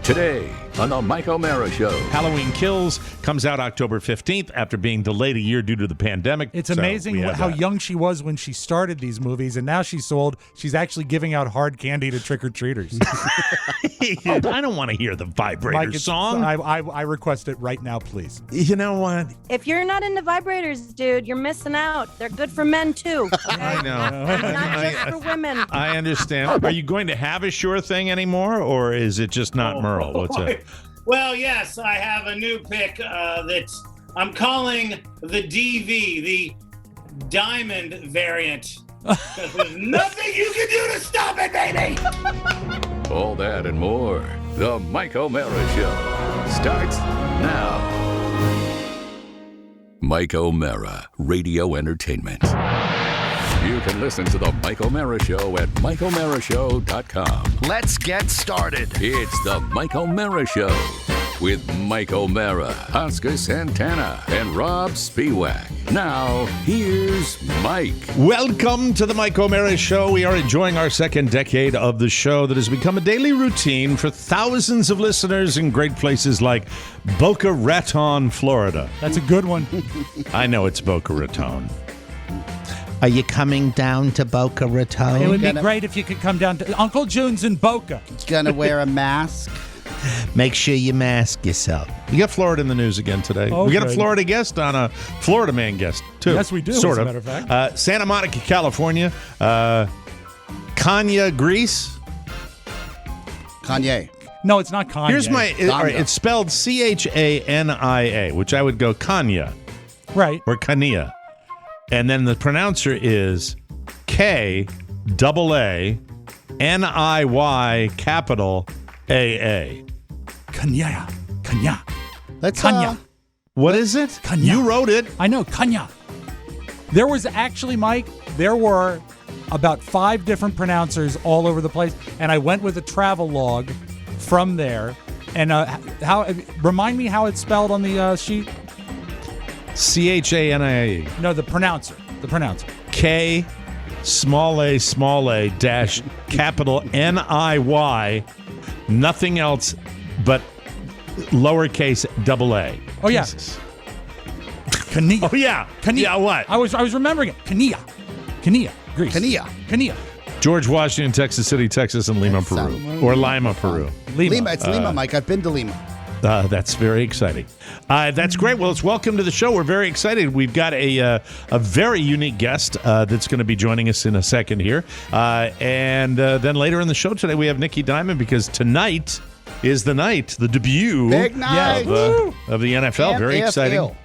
Today on the Mike O'Mara Show. Halloween Kills comes out October 15th after being delayed a year due to the pandemic. It's amazing how young she was when she started these movies, and now she's so old, she's actually giving out hard candy to trick-or-treaters. I don't want to hear the vibrator Mike, song. I request it right now, please. You know what? If you're not into vibrators, dude, you're missing out. They're good for men, too. Okay? I know. Not just for women. I understand. Are you going to have a Sure Thing anymore, or is it just not Merle? What's it? Well, yes, I have a new pick that I'm calling the DV, the Diamond variant. Because there's nothing you can do to stop it, baby! All that and more. The Mike O'Mara Show starts now. Mike O'Mara, Radio Entertainment. You can listen to the Mike O'Mara Show at MikeO'MaraShow.com. Let's get started. It's the Mike O'Mara Show with Mike O'Mara, Oscar Santana, and Rob Spiewak. Now, here's Mike. Welcome to the Mike O'Mara Show. We are enjoying our second decade of the show that has become a daily routine for thousands of listeners in great places like Boca Raton, Florida. That's a good one. I know it's Boca Raton. Are you coming down to Boca Raton? It would be great if you could come down to Uncle June's in Boca. Gonna wear a mask? Make sure you mask yourself. We got Florida in the news again today. Oh, we got good. a Florida guest on a Florida man guest, too. Yes, we do, sort as a of. matter of fact. Santa Monica, California. Kanye, Greece. Kanye. No, it's not Kanye. Here's my... all right, it's spelled C-H-A-N-I-A, which I would go Kanye. Right. Or Kania. And then the pronouncer is K-A-A-N-I-Y capital A-A. Kanya. Kanya. Let's Kanya. What is it? Kanya. You wrote it. I know, Kanya. There was actually, Mike, there were about 5 different pronouncers all over the place, and I went with a travel log from there. And remind me how it's spelled on the sheet? C-H-A-N-I-A. No, the pronouncer. The pronouncer. K small a dash capital N-I-Y, nothing else but lowercase double A. Oh, yeah. Jesus. Kania. Oh, yeah. Kania. Yeah, what? I was remembering it. Kania. Kania. Greece. Kania. Kania. George Washington, Texas City, Texas, and Lima, Peru. Or Lima, Peru. Lima. It's Lima, Mike. I've been to Lima. That's very exciting. That's great. Well, it's welcome to the show. We're very excited. We've got a very unique guest that's going to be joining us in a second here. And then later in the show today, we have Nikky Diamond because tonight is the night, the debut Big night. of the NFL. Very exciting.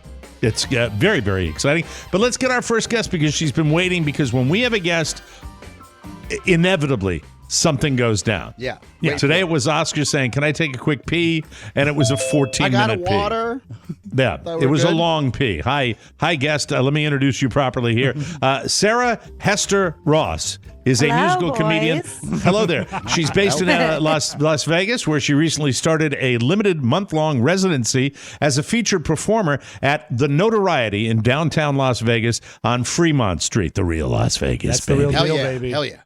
It's very, very exciting. But let's get our first guest because she's been waiting because when we have a guest, inevitably, something goes down. Yeah. Today it was Oscar saying, "Can I take a quick pee?" And it was a 14-minute I got a pee. water. Yeah, it was good. a long pee. Hi, guest. Let me introduce you properly here. Sarah Hester Ross is a Hello, musical boys. comedian. Hello there. She's based in Las Vegas, where she recently started a limited month-long residency as a featured performer at The Notoriety in downtown Las Vegas on Fremont Street, the real Las Vegas. That's the real Hell deal, yeah. baby. Hell yeah.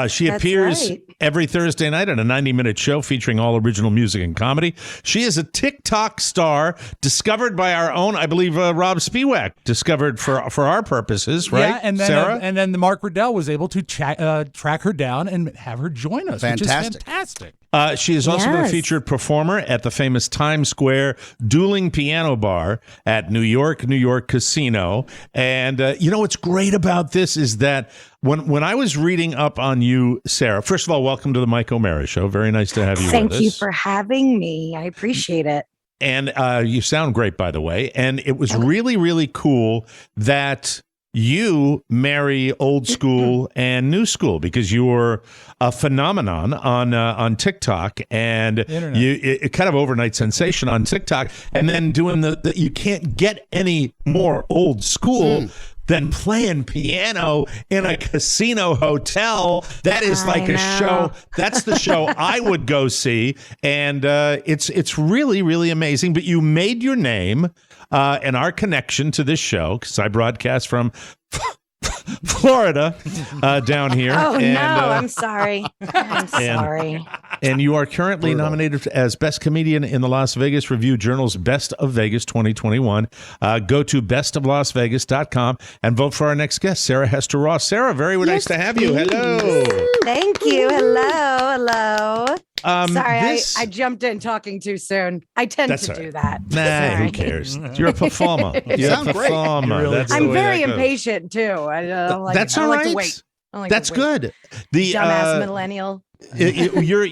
She That's appears right. every Thursday night in a 90-minute show featuring all original music and comedy. She is a TikTok star discovered by our own, I believe, Rob Spiewak, discovered for our purposes, right, Yeah, and then Sarah? and then the Mark Riddell was able to track her down and have her join us, which is fantastic. She has also been a Yes. featured performer at the famous Times Square Dueling Piano Bar at New York Casino. And what's great about this is that when I was reading up on you, Sarah, first of all, welcome to the Mike O'Mara Show. Very nice to have you with us. Thank you for having me. I appreciate it. And you sound great, by the way. And it was really, really cool that you marry old school and new school because you're a phenomenon on TikTok and it kind of overnight sensation on TikTok, and then doing the you can't get any more old school than playing piano in a casino hotel. That is like a show. That's the show I would go see, and it's really, really amazing. But you made your name and our connection to this show, because I broadcast from Florida down here. Oh, and, no, I'm sorry. I'm sorry. And you are currently nominated as Best Comedian in the Las Vegas Review Journal's Best of Vegas 2021. Go to bestoflasvegas.com and vote for our next guest, Sarah Hester Ross. Sarah, very nice to have you. Hello. Thank you. Hello. Sorry, I jumped in talking too soon. I tend to do that. Nah, Sorry. who cares? You're a performer. You're a performer. Really I'm very impatient too. I like, That's I all like right. to wait. I like That's to wait. good. The Dumbass millennial. you're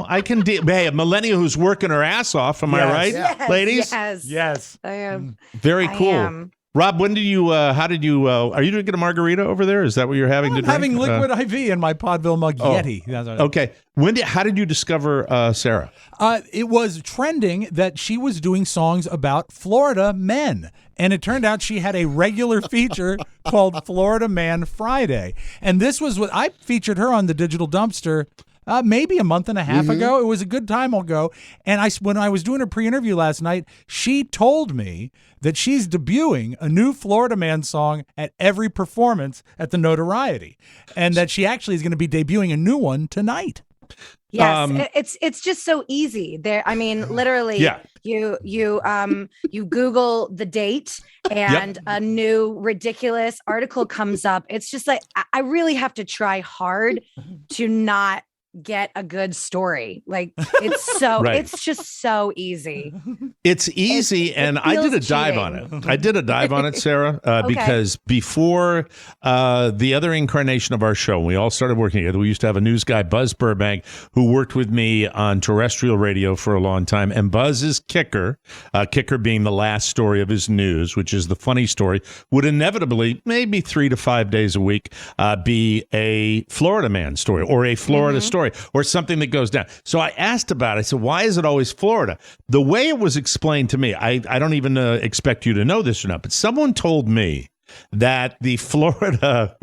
I can hey, a millennial who's working her ass off. Am I right, Yes, ladies? Yes. I am. Very I cool. am. Rob, when did you? How did you? Are you drinking a margarita over there? Is that what you're having to I'm drink? having liquid IV in my Podville mug Yeti. That's what Okay. How did you discover Sarah? It was trending that she was doing songs about Florida men. And it turned out she had a regular feature called Florida Man Friday. And this was what I featured her on the Digital Dumpster maybe a month and a half ago. It was a good time ago. And when I was doing a pre-interview last night, she told me that she's debuting a new Florida Man song at every performance at the Notoriety. And that she actually is going to be debuting a new one tonight. Yes, it's just so easy. There, I mean, literally, you Google the date and a new ridiculous article comes up. It's just like I really have to try hard to not get a good story. Like it's so it's just so easy. It's easy, and I did a dive on it. I did a dive on it, Sarah, because before the other incarnation of our show, we all started working together. We used to have a news guy, Buzz Burbank, who worked with me on terrestrial radio for a long time. And Buzz's kicker being the last story of his news, which is the funny story, would inevitably, maybe 3 to 5 days a week, be a Florida man story or a Florida story or something that goes down. So I asked about it. I said, why is it always Florida? The way it was explained to me, I don't even expect you to know this or not, but someone told me that the Florida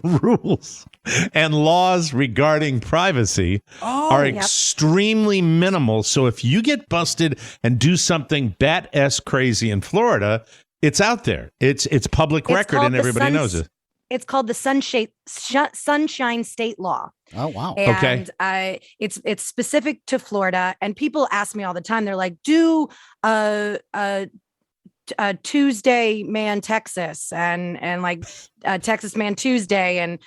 rules and laws regarding privacy are extremely minimal. So if you get busted and do something bat-ass crazy in Florida, it's out there. It's public record and everybody knows it. It's called the Sunshine State Law. Oh, wow. And it's specific to Florida. And people ask me all the time, they're like, do Tuesday Man Texas and like Texas Man Tuesday and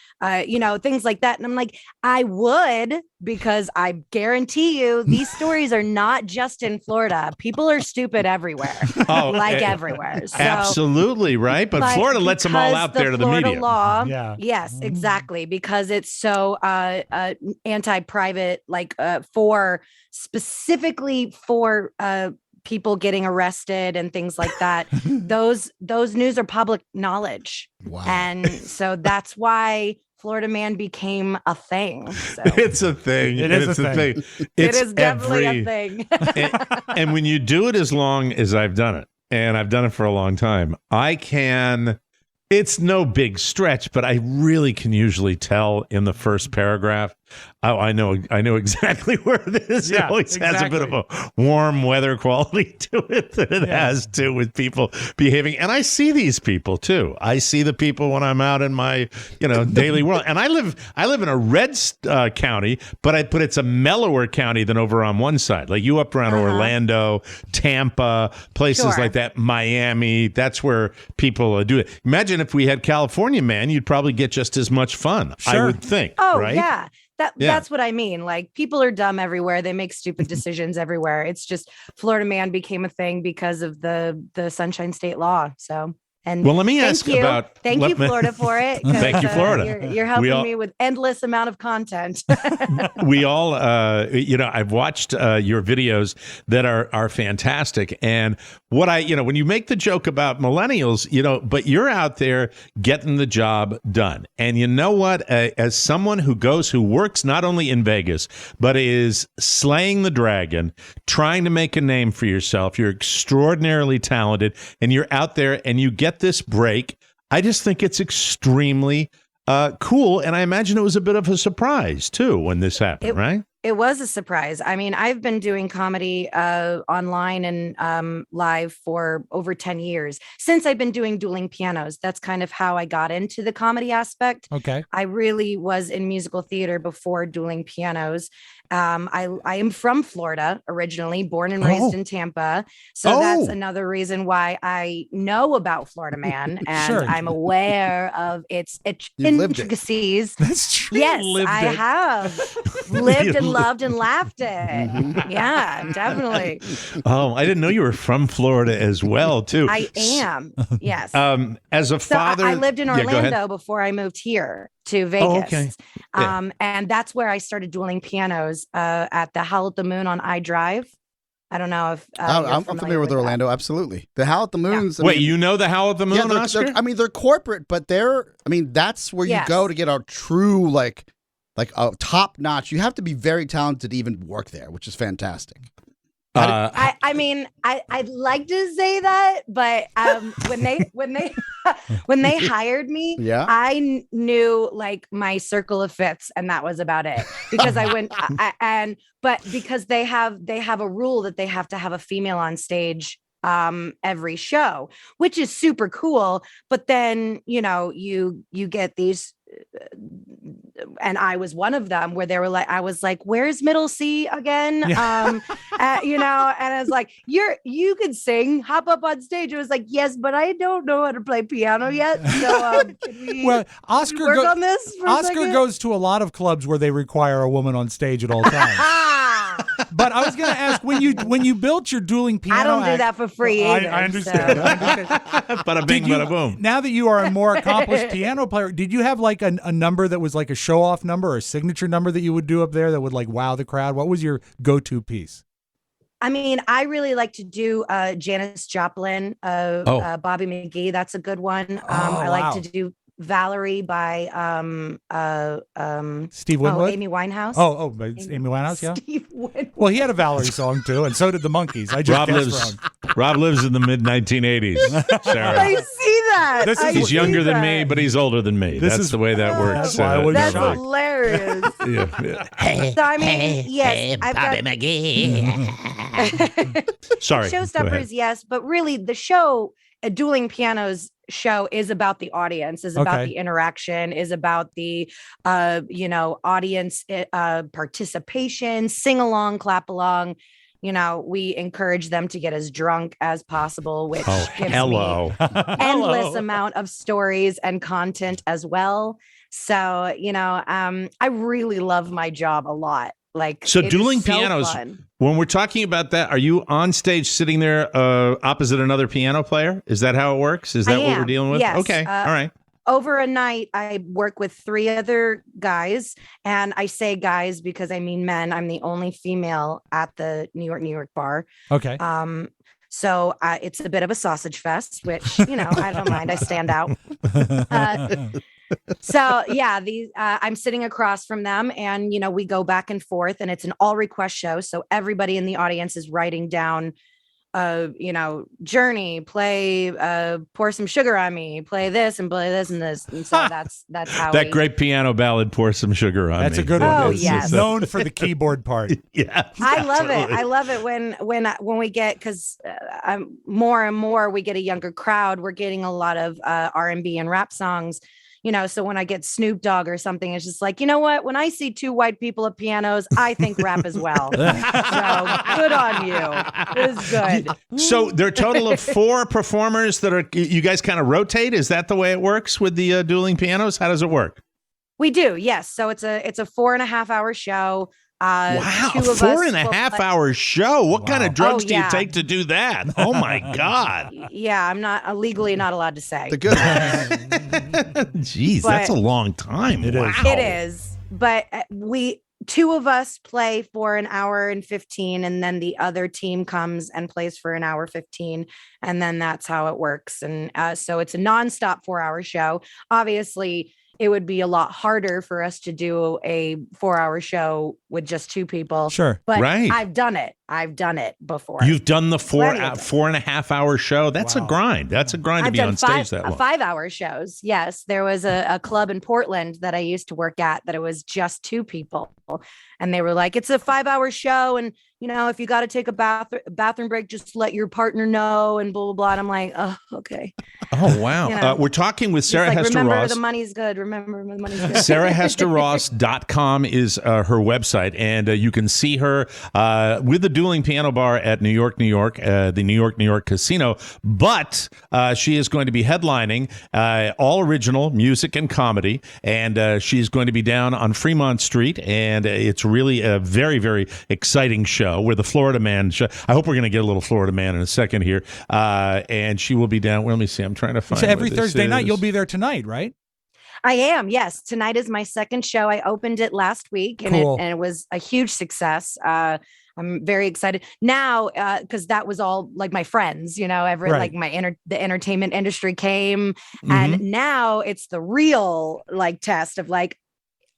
things like that. And I'm like, I would, because I guarantee you these stories are not just in Florida. People are stupid everywhere, everywhere. So, absolutely right, but Florida lets them all out there to the Florida media. Law, yes, exactly, because it's so anti-private, like specifically for people getting arrested and things like that. those news are public knowledge. Wow. And so that's why Florida Man became a thing. So. It's a thing. It is a thing. It is definitely a thing. and when you do it as long as I've done it, and I've done it for a long time, it's no big stretch, but I really can usually tell in the first paragraph. Oh, I know exactly where it is. It always has a bit of a warm weather quality to it that it has to with people behaving. And I see these people too. I see the people when I'm out in my daily world. And I live in a red county, but it's a mellower county than over on one side. Like you up around Orlando, Tampa, places like that, Miami. That's where people do it. Imagine if we had California Man, you'd probably get just as much fun. I would think. Oh, right? yeah. That's what I mean. Like people are dumb everywhere. They make stupid decisions everywhere. It's just Florida Man became a thing because of the Sunshine State Law. So, and well, let me ask about. Thank you, Florida, for it. Thank you, Florida. You're helping me with endless amount of content. We all, I've watched your videos that are fantastic. And what when you make the joke about millennials, but you're out there getting the job done. And you know what? As someone who works not only in Vegas, but is slaying the dragon, trying to make a name for yourself, you're extraordinarily talented, and you're out there and you get this break. I just think it's extremely cool, and I imagine it was a bit of a surprise too when this happened, right? It was a surprise. I mean, I've been doing comedy online and live for over 10 years since I've been doing dueling pianos. That's kind of how I got into the comedy aspect. Okay. I really was in musical theater before dueling pianos. I am from Florida originally, born and raised in Tampa. So that's another reason why I know about Florida Man and I'm aware of its intricacies. That's true. Yes, I have lived and loved and laughed it. Yeah, definitely. Oh, I didn't know you were from Florida as well, too. I am. Yes. As a father, I lived in Orlando before I moved here to Vegas. Oh, okay. Yeah. And that's where I started dueling pianos at the Howl at the Moon on iDrive. I don't know if I'm familiar with Orlando. Absolutely, the Howl at the Moons. Yeah. Wait, you know the Howl at the Moon, Oscar? They're corporate, but that's where you go to get a true like a top notch. You have to be very talented to even work there, which is fantastic. I mean, I'd like to say that, but when they hired me, I knew like my circle of fifths, and that was about it. Because I went but because they have a rule that they have to have a female on stage every show, which is super cool. But then you get these. And I was one of them where they were like, I was like, where's middle C again? Yeah. And I was like, you could sing, hop up on stage. It was like, yes, but I don't know how to play piano yet. So can we Oscar work on this for Oscar goes to a lot of clubs where they require a woman on stage at all times. But I was going to ask, when you built your dueling piano I don't do that for free either. I understand. So. Bada bing, bada boom. Now that you are a more accomplished piano player, did you have like a number that was like a show-off number or a signature number that you would do up there that would like wow the crowd? What was your go-to piece? I mean, I really like to do Janis Joplin, Bobby McGee. That's a good one. I like to do Valerie by Steve Winwood? Amy Winehouse. By Amy Winehouse, yeah. Steve Winwood. Well, he had a Valerie song too, and so did the Monkees. I just Rob lives in the mid-1980s. Sarah. I see that. He's younger than me, but he's older than me. That's the way that works. That's hilarious. Yeah. So I mean, yes, I've Bobby got McGee. Sorry. Showstoppers, yes, but really the show, Dueling Pianos show, is about the audience, is about the interaction, is about the audience participation, sing along, clap along. We encourage them to get as drunk as possible, which gives me endless amount of stories and content as well. So, I really love my job a lot. So dueling pianos, fun. When we're talking about that, are you on stage sitting there opposite another piano player? Is that how it works? Is that what we're dealing with? Yes. Okay. All right. Over a night, I work with 3 other guys, and I say guys because I mean men. I'm the only female at the New York bar. Okay. So it's a bit of a sausage fest, which, I don't mind. I stand out. So yeah, I'm sitting across from them, and we go back and forth, and it's an all request show. So everybody in the audience is writing down, Journey, play, Pour Some Sugar on Me, play this and play this and this, and so that's how that great piano ballad, Pour Some Sugar on Me. That's a good one. Oh yes, known for the keyboard part. Yeah, I love it. I love it when we get, because more and more we get a younger crowd. We're getting a lot of R&B and rap songs. So when I get Snoop Dogg or something, it's just like, you know what? When I see 2 white people at pianos, I think rap as well. So good on you. It was good. So there are a total of 4 performers that you guys kind of rotate. Is that the way it works with the dueling pianos? How does it work? We do. Yes. So it's a 4.5-hour show. Wow, 4.5-hour show. What kind of drugs do you take to do that? Oh my God. Yeah, I'm not legally not allowed to say. The good Jeez, that's a long time. It is. It is. But 2 of us play for an hour and 15, and then the other team comes and plays for an hour 15, and then that's how it works. And so it's a nonstop 4-hour show. Obviously, it would be a lot harder for us to do a 4-hour show with just 2 people. Sure. But right. I've done it before. You've done the 4.5-hour show. That's a grind. That's a grind to be on stage that long. 5-hour shows. Yes. There was a club in Portland that I used to work at that it was just 2 people. And they were like, it's a 5-hour show. And, if you got to take a bathroom break, just let your partner know and blah, blah, blah. And I'm like, oh, okay. Oh, wow. We're talking with Sarah Hester remember Ross. The money's good. Remember the money's good. SarahHesterRoss.com is her website. And you can see her with the Dueling Piano Bar at New York, the New York Casino. But she is going to be headlining all original music and comedy. And she's going to be down on Fremont Street. And it's really a very, very exciting show. Where the Florida Man show. I hope we're going to get a little Florida Man in a second here. And she will be down. Well, let me see. I'm trying to find. So every Thursday night, you'll be there tonight, right? I am. Yes. Tonight is my second show. I opened it last week and, cool. it was a huge success. I'm very excited now because that was all like my friends, like the entertainment industry came. Mm-hmm. And now it's the real test of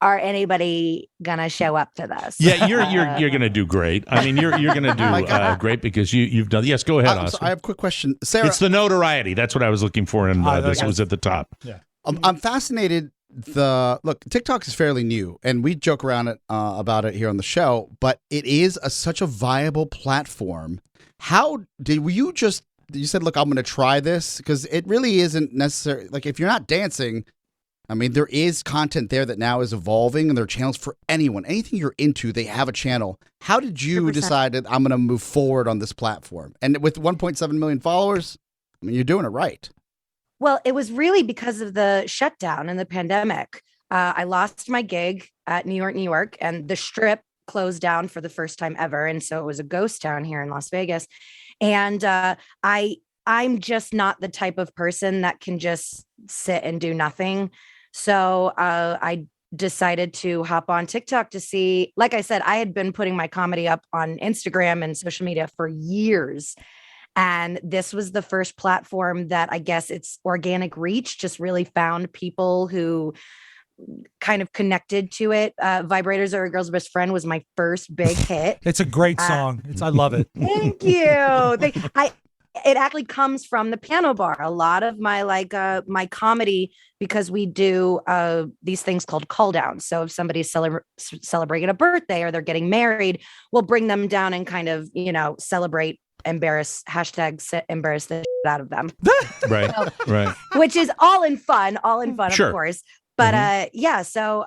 are anybody gonna show up to this? Yeah, you're gonna do great. I mean, you're gonna do great because you've done. Yes, go ahead, Oscar. I have a quick question, Sarah. It's the notoriety. That's what I was looking for, and this was at the top. Yeah, I'm fascinated. Look, TikTok is fairly new, and we joke around about it here on the show, but it is such a viable platform. You said, look, I'm going to try this because it really isn't necessary. If you're not dancing. I mean, there is content there that now is evolving, and there are channels for anyone. Anything you're into, they have a channel. How did you 100%. Decide that I'm going to move forward on this platform? And with 1.7 million followers, I mean, you're doing it right. Well, it was really because of the shutdown and the pandemic. I lost my gig at New York, and the Strip closed down for the first time ever. And so it was a ghost town here in Las Vegas. And I'm just not the type of person that can just sit and do nothing. So I decided to hop on TikTok to see, like I said, I had been putting my comedy up on Instagram and social media for years. And this was the first platform that I guess its organic reach just really found people who kind of connected to it. Vibrators Are a Girl's Best Friend was my first big hit. It's a great song. I love it. Thank you. It actually comes from the piano bar. A lot of my my comedy, because we do these things called call downs. So if somebody's celebrating a birthday or they're getting married, we'll bring them down and kind of, celebrate, embarrass the shit out of them. Right. So, right. Which is all in fun, sure. Of course. But so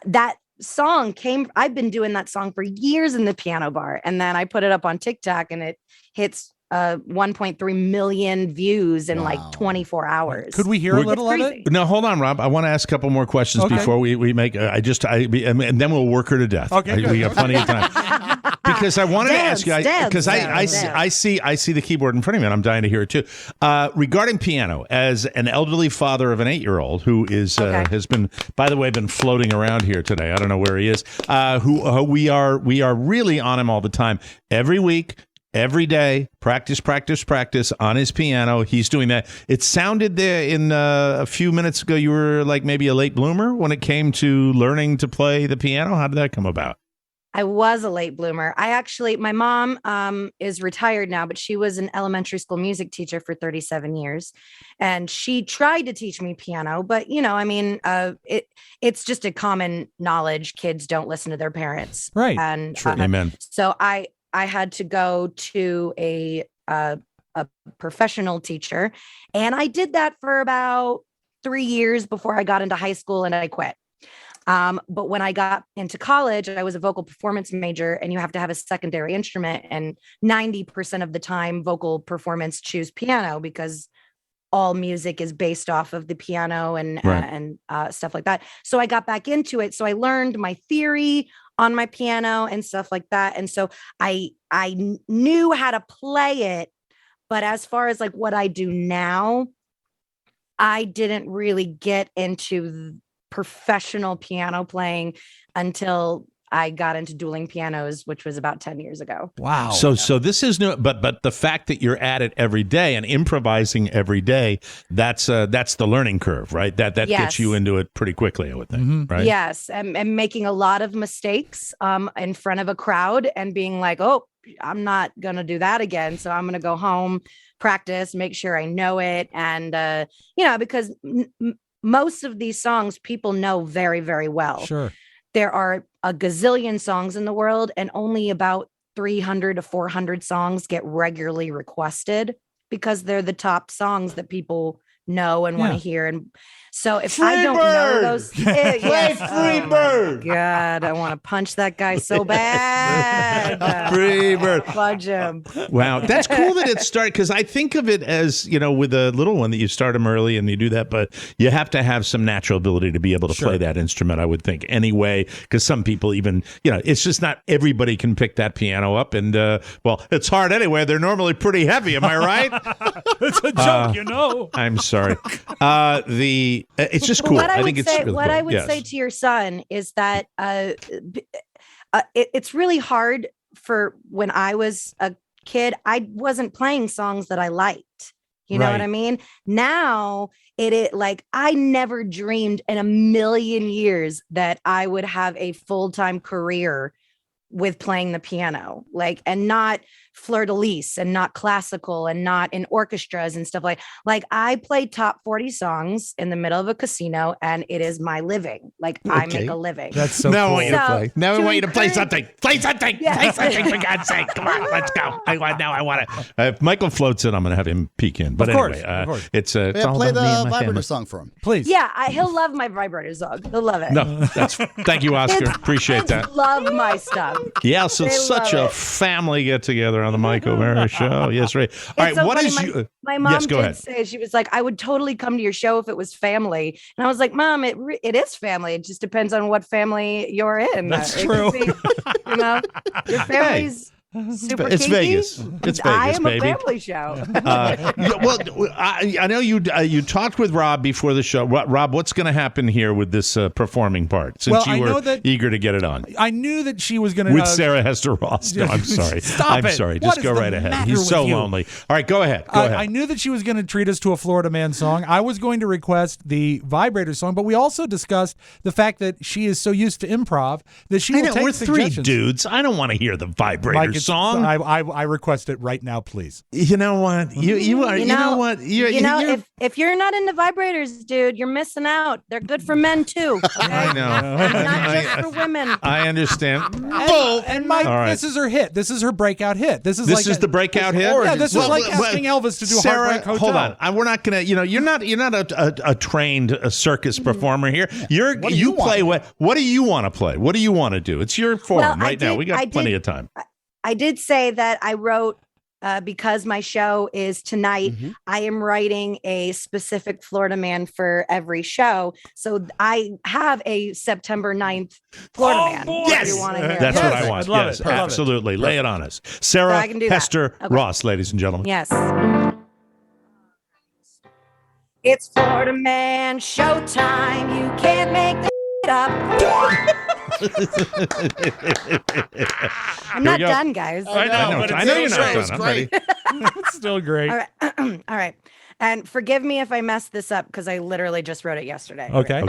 that song I've been doing that song for years in the piano bar. And then I put it up on TikTok and it hits 1.3 million views in 24 hours. Could we hear a little of it? No, hold on, Rob. I want to ask a couple more questions before we make. And then we'll work her to death. Okay, we got plenty of time. Because I wanted to ask you, because I see the keyboard in front of me, and I'm dying to hear it too. Regarding piano, as an elderly father of an 8-year-old who has been, by the way, been floating around here today. I don't know where he is. Who we are really on him all the time, every week. Every day, practice on his piano. He's doing that. It sounded there in a few minutes ago you were like maybe a late bloomer when it came to learning to play the piano. How did that come about? I was a late bloomer. My mom is retired now, but she was an elementary school music teacher for 37 years. And she tried to teach me piano, but it's just a common knowledge. Kids don't listen to their parents. Right. And sure. Amen. So I had to go to a professional teacher, and I did that for about 3 years before I got into high school, and I quit. But when I got into college, I was a vocal performance major, and you have to have a secondary instrument. And 90% of the time, vocal performance choose piano because all music is based off of the piano and stuff like that. So I got back into it. So I learned my theory on my piano and stuff like that. And so I knew how to play it. But as far as what I do now, I didn't really get into professional piano playing until I got into dueling pianos, which was about 10 years ago. Wow. So this is new, but the fact that you're at it every day and improvising every day, that's the learning curve, right? That yes. Gets you into it pretty quickly, I would think, right? Yes, and making a lot of mistakes in front of a crowd and being like, oh, I'm not going to do that again. So I'm going to go home, practice, make sure I know it. And, because most of these songs people know very, very well. Sure. there are a gazillion songs in the world, and only about 300 to 400 songs get regularly requested because they're the top songs that people know and want to hear. And so if I don't know those, Play Freebird. God, I want to punch that guy so bad. Freebird. Punch him. Wow, that's cool that it started, because I think of it as, with a little one that you start them early and you do that, but you have to have some natural ability to be able to play that instrument, I would think, anyway, because some people even, it's just not everybody can pick that piano up, and, well, it's hard anyway. They're normally pretty heavy, am I right? It's a joke, I'm sorry. It's just cool. What I think it's say, really what cool. I would say to your son is that it's really hard for when I was a kid. I wasn't playing songs that I liked. You know what I mean? Now it like I never dreamed in a million years that I would have a full-time career with playing the piano, and not fleur-de-lis and not classical and not in orchestras and stuff like I play top 40 songs in the middle of a casino, and it is my living. I make a living. That's so now cool. I want you to play. Now I want you to play something. Play something. Yeah. Play something, for God's sake. Come on, let's go. I want it. If Michael floats in, I'm going to have him peek in. But of course. it's all play about me and the my vibrator family. song for him. Please. Yeah, he'll love my vibrator song. He'll love it. No, thank you, Oscar. Appreciate that. Love my stuff. Yeah, so it's such a family get together on the Mike O'Mara show. Yes, right. All right, so what funny, is you? My mom Yes, go did ahead. say, she was like, I would totally come to your show if it was family. And I was like, Mom, it is family. It just depends on what family you're in. That's It true. could be, your family's super It's kinky. Vegas. It's Vegas, I am baby. a family show. Well, I know you talked with Rob before the show. Rob, what's going to happen here with this performing part? Since Well, you I were know that- eager to get it on I knew that she was going to with Sarah Hester Ross. No, I'm sorry. Stop I'm it. sorry. What Just is go the right ahead. matter He's with so you? lonely. All right, go ahead. Go ahead. I knew that she was going to treat us to a Florida Man song. I was going to request the vibrator song, but we also discussed the fact that she is so used to improv that she I will know, take we're three suggestions. dudes. I don't want to hear the vibrator Mike, song. I request it right now, please. You know what? You are. You know what? You're, if you're not into vibrators, dude, you're missing out. They're good for men too. Okay? I know. They're not just for women. I understand. And Mike, All right. this is her hit. This is her breakout hit. This is the breakout hit. Yeah, this is Well, like well, asking Elvis to do Sarah, Heartbreak Hotel. hold on. We're not gonna. You're not a trained circus performer here. What do you play want? what do you want to play? What do you want to do? It's your forum Well, right now. We got plenty of time. I did say that I wrote because my show is tonight. I am writing a specific Florida Man for every show. So I have a September 9th Florida Man. boy. if Yes, you want to hear that's it. what I want. I love Yes, it. I love it. absolutely. Lay it on us, Sarah So I can do that. Hester Okay. Ross, ladies and gentlemen. Yes. It's Florida Man showtime. You can't make this up. I'm not go. done, guys. I know you're not done. I'm ready. It's still great. All right. All right. And forgive me if I messed this up because I literally just wrote it yesterday. Okay.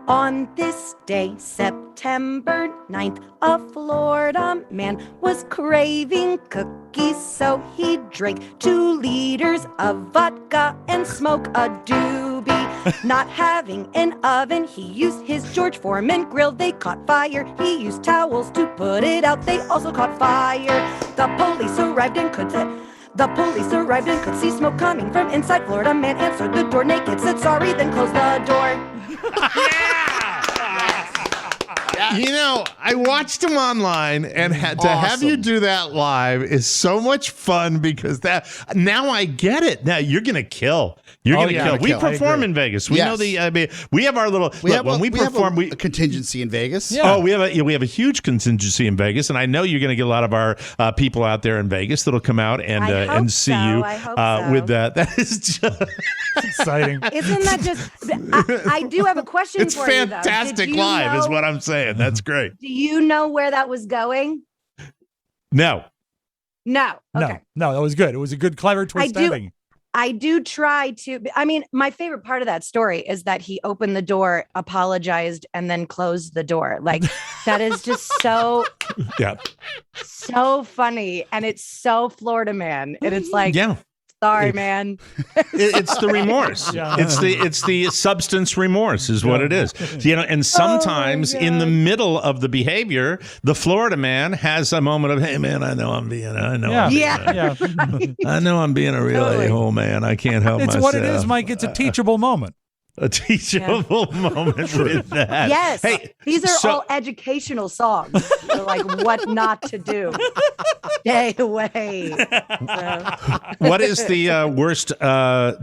On this day, September 9th, a Florida man was craving cookies, so he drank 2 liters of vodka and smoked a doobie. Not having an oven, he used his George Foreman grill. They caught fire. He used towels to put it out. They also caught fire. The police arrived and could see smoke coming from inside. Florida man answered the door naked, said sorry, then closed the door. I watched him online, and have you do that live is so much fun because now I get it. Now you're gonna kill. You're gonna kill. We perform in Vegas. We know we have our little. We have a contingency in Vegas. Yeah. Oh, we have a huge contingency in Vegas, and I know you're going to get a lot of our people out there in Vegas that'll come out and see you I hope so. with that. That is just Exciting. Isn't that just? I do have a question it's for you. fantastic live, is what I'm saying. That's great. Do you know where that was going? No. No. Okay. No, that was good. It was a good, clever twist ending. I do try to. I mean, my favorite part of that story is that he opened the door, apologized, and then closed the door. Like that is just so funny, and it's so Florida Man, and it's like Sorry, man. It's the remorse. Yeah. It's the substance remorse is what it is. And sometimes in the middle of the behavior, the Florida man has a moment of, hey man, I know I'm being a real a-hole, man. I can't help myself. It's what it is, Mike. It's a teachable moment. A teachable moment with that. Yes. Hey, these are all educational songs. They're like what not to do. Stay away. What is the worst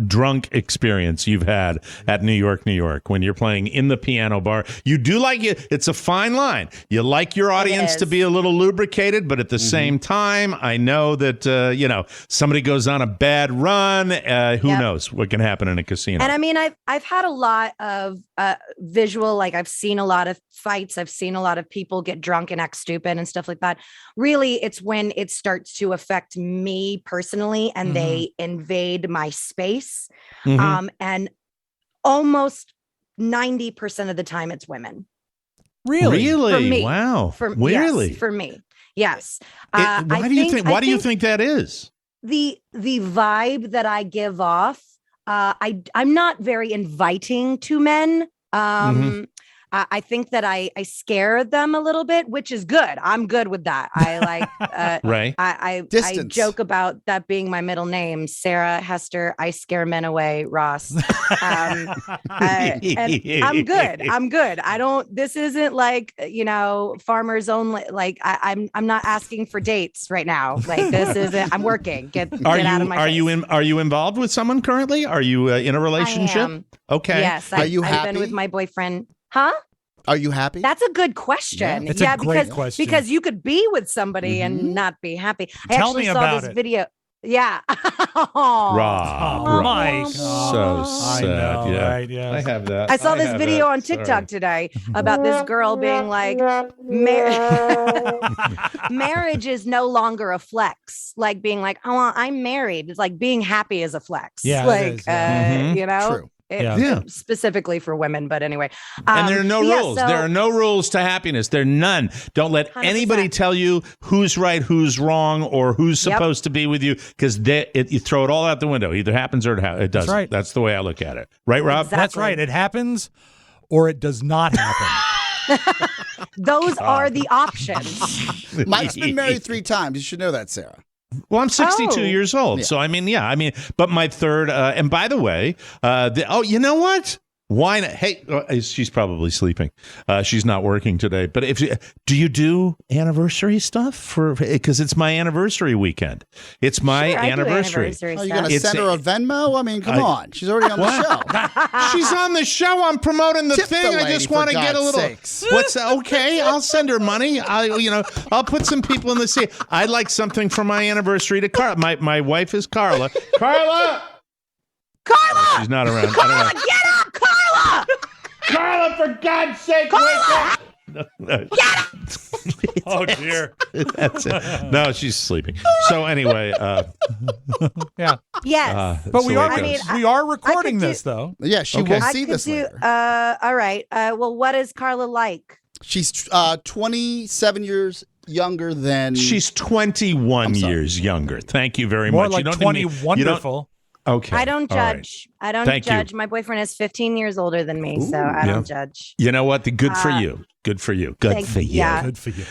drunk experience you've had at New York, when you're playing in the piano bar? You do like it. It's a fine line. You like your audience to be a little lubricated, but at the same time, I know that, somebody goes on a bad run. Who knows what can happen in a casino? And I mean, I've had a lot of visual, like I've seen a lot of fights. I've seen a lot of people get drunk and act stupid and stuff like that. Really, it's when it starts to affect me personally and they invade my space. And almost 90% of the time it's women. Really? For me. Wow. Really? Yes, for me. Yes. Why do you think that is? The vibe that I give off, I'm not very inviting to men. I think that I scare them a little bit, which is good. I'm good with that. I like, right. I joke about that being my middle name, Sarah Hester. I scare men away, Ross. And I'm good. This isn't like, farmers only. Like I'm not asking for dates right now. Like this isn't, I'm working. Get out of my face. Are you involved with someone currently? Are you in a relationship? I am. Okay. Yes. Are you happy? I've been with my boyfriend. Huh? Are you happy? That's a good question. It's a great question. Because you could be with somebody and not be happy. Tell me about this it. video. Yeah. Rob. Mike. So sad. I know, yeah. right? Yeah. I have that. I saw this video on TikTok today about this girl being like, marriage is no longer a flex. Like being like, oh, well, I'm married. It's like being happy is a flex. Yeah, like, it is, True. Specifically for women, but anyway. And there are no rules. There are no rules to happiness. There are none. Don't let 100%. anybody tell you who's right, who's wrong, or who's supposed to be with you, because you throw it all out the window. Either happens or it doesn't. That's right. That's the way I look at it. Right, Rob? Exactly. That's right. It happens or it does not happen. Those are the options. Mike's been married 3 times. You should know that, Sarah. Well, I'm 62 years old, Yeah. so but my third, and by the way, you know what? Why not? Hey, she's probably sleeping. She's not working today. But do you do anniversary stuff because it's my anniversary weekend. It's my anniversary. Are you going to send her a Venmo? I mean, come on. She's already on the show. She's on the show. I'm promoting the Tip thing. the I just lady, want to for get a God's little. sakes. What's okay? I'll send her money. I'll put some people in the sea. I'd like something for my anniversary to Carla. My wife is Carla. Carla. She's not around. Carla, get up, Carla! Carla, for God's sake, Carla! wake up! Oh, dear. That's it. No, she's sleeping. So anyway, Yeah. Yes. But we so are it goes. we are recording this, though. Yeah, she Okay. will I see could this do. later. All right. Well, what is Carla like? She's 27 years younger than... She's 21 I'm sorry. years younger. Thank you very More much. like You don't 20 need me- you wonderful. Okay. I don't All right. judge. I don't Thank you. judge. My boyfriend is 15 years older than me, so I don't judge. You know what? Good for you. Good for you. Good for you. yeah. Good for you.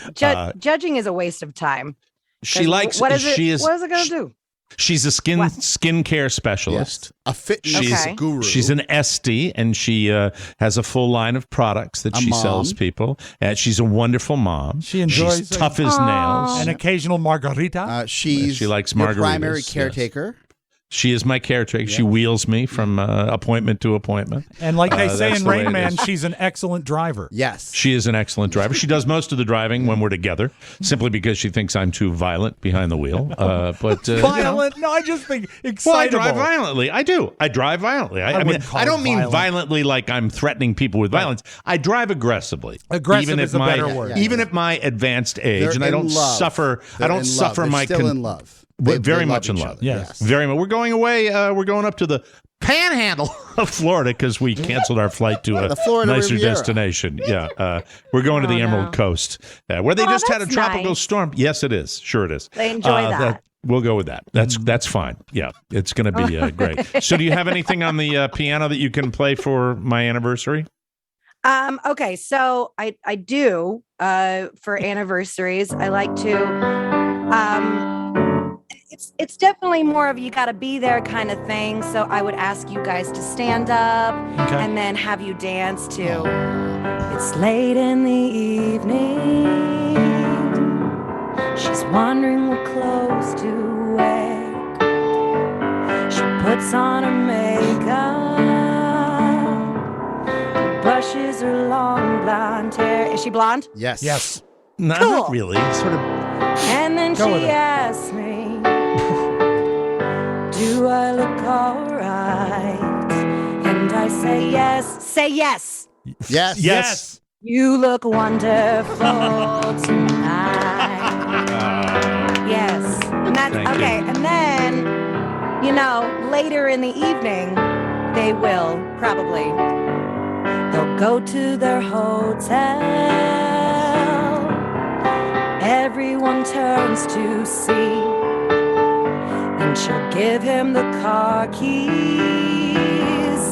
Judging is a waste of time. She likes. What is it? She is. What is it going to do? She's a skincare specialist. a fitness guru. She's an SD, and she has a full line of products that she sells people. She's a wonderful mom. She enjoys She's tough as nails. An occasional margarita. She's she likes your margaritas, primary yes. caretaker. She is my caretaker. She wheels me from appointment to appointment. And like they say that's in the way Rain it Man, is. she's an excellent driver. Yes. She is an excellent driver. She does most of the driving when we're together, simply because she thinks I'm too violent behind the wheel. Violent? No, I just think Well, I excitable. drive violently. I do. I drive violently. I mean, wouldn't call I don't it mean violent. violently like I'm threatening people with violence. I drive aggressively. Aggressive is a better word. Even at my advanced age, They're and I don't in love. suffer. They're I don't in suffer love. my. They're still in love. They Very love much in each love. other. Yes. Very much. We're going away. We're going up to the Panhandle of Florida because we canceled our flight to The a Florida nicer Riviera. destination. Yeah, we're going to the Emerald Coast, where they just had a that's tropical nice. storm. Yes, it is. Sure, it is. They enjoy that. We'll go with that. That's fine. Yeah, it's going to be great. So do you have anything on the piano that you can play for my anniversary? Okay, so I do for anniversaries. I like to it's definitely more of you got to be there kind of thing. So I would ask you guys to stand up and then have you dance to It's Late in the Evening. She's wondering what clothes to wear. She puts on her makeup, brushes her long blonde hair. Is she blonde? Yes. Yes. No, Cool. not really. Sort of. And then Go with she it. asks me, do I look all right? And I say yes. Say yes. Yes. Yes. You look wonderful tonight. Yes. And that's Thank okay. you. And then, later in the evening, they will probably. They'll go to their hotel. Everyone turns to see. Then she'll give him the car keys.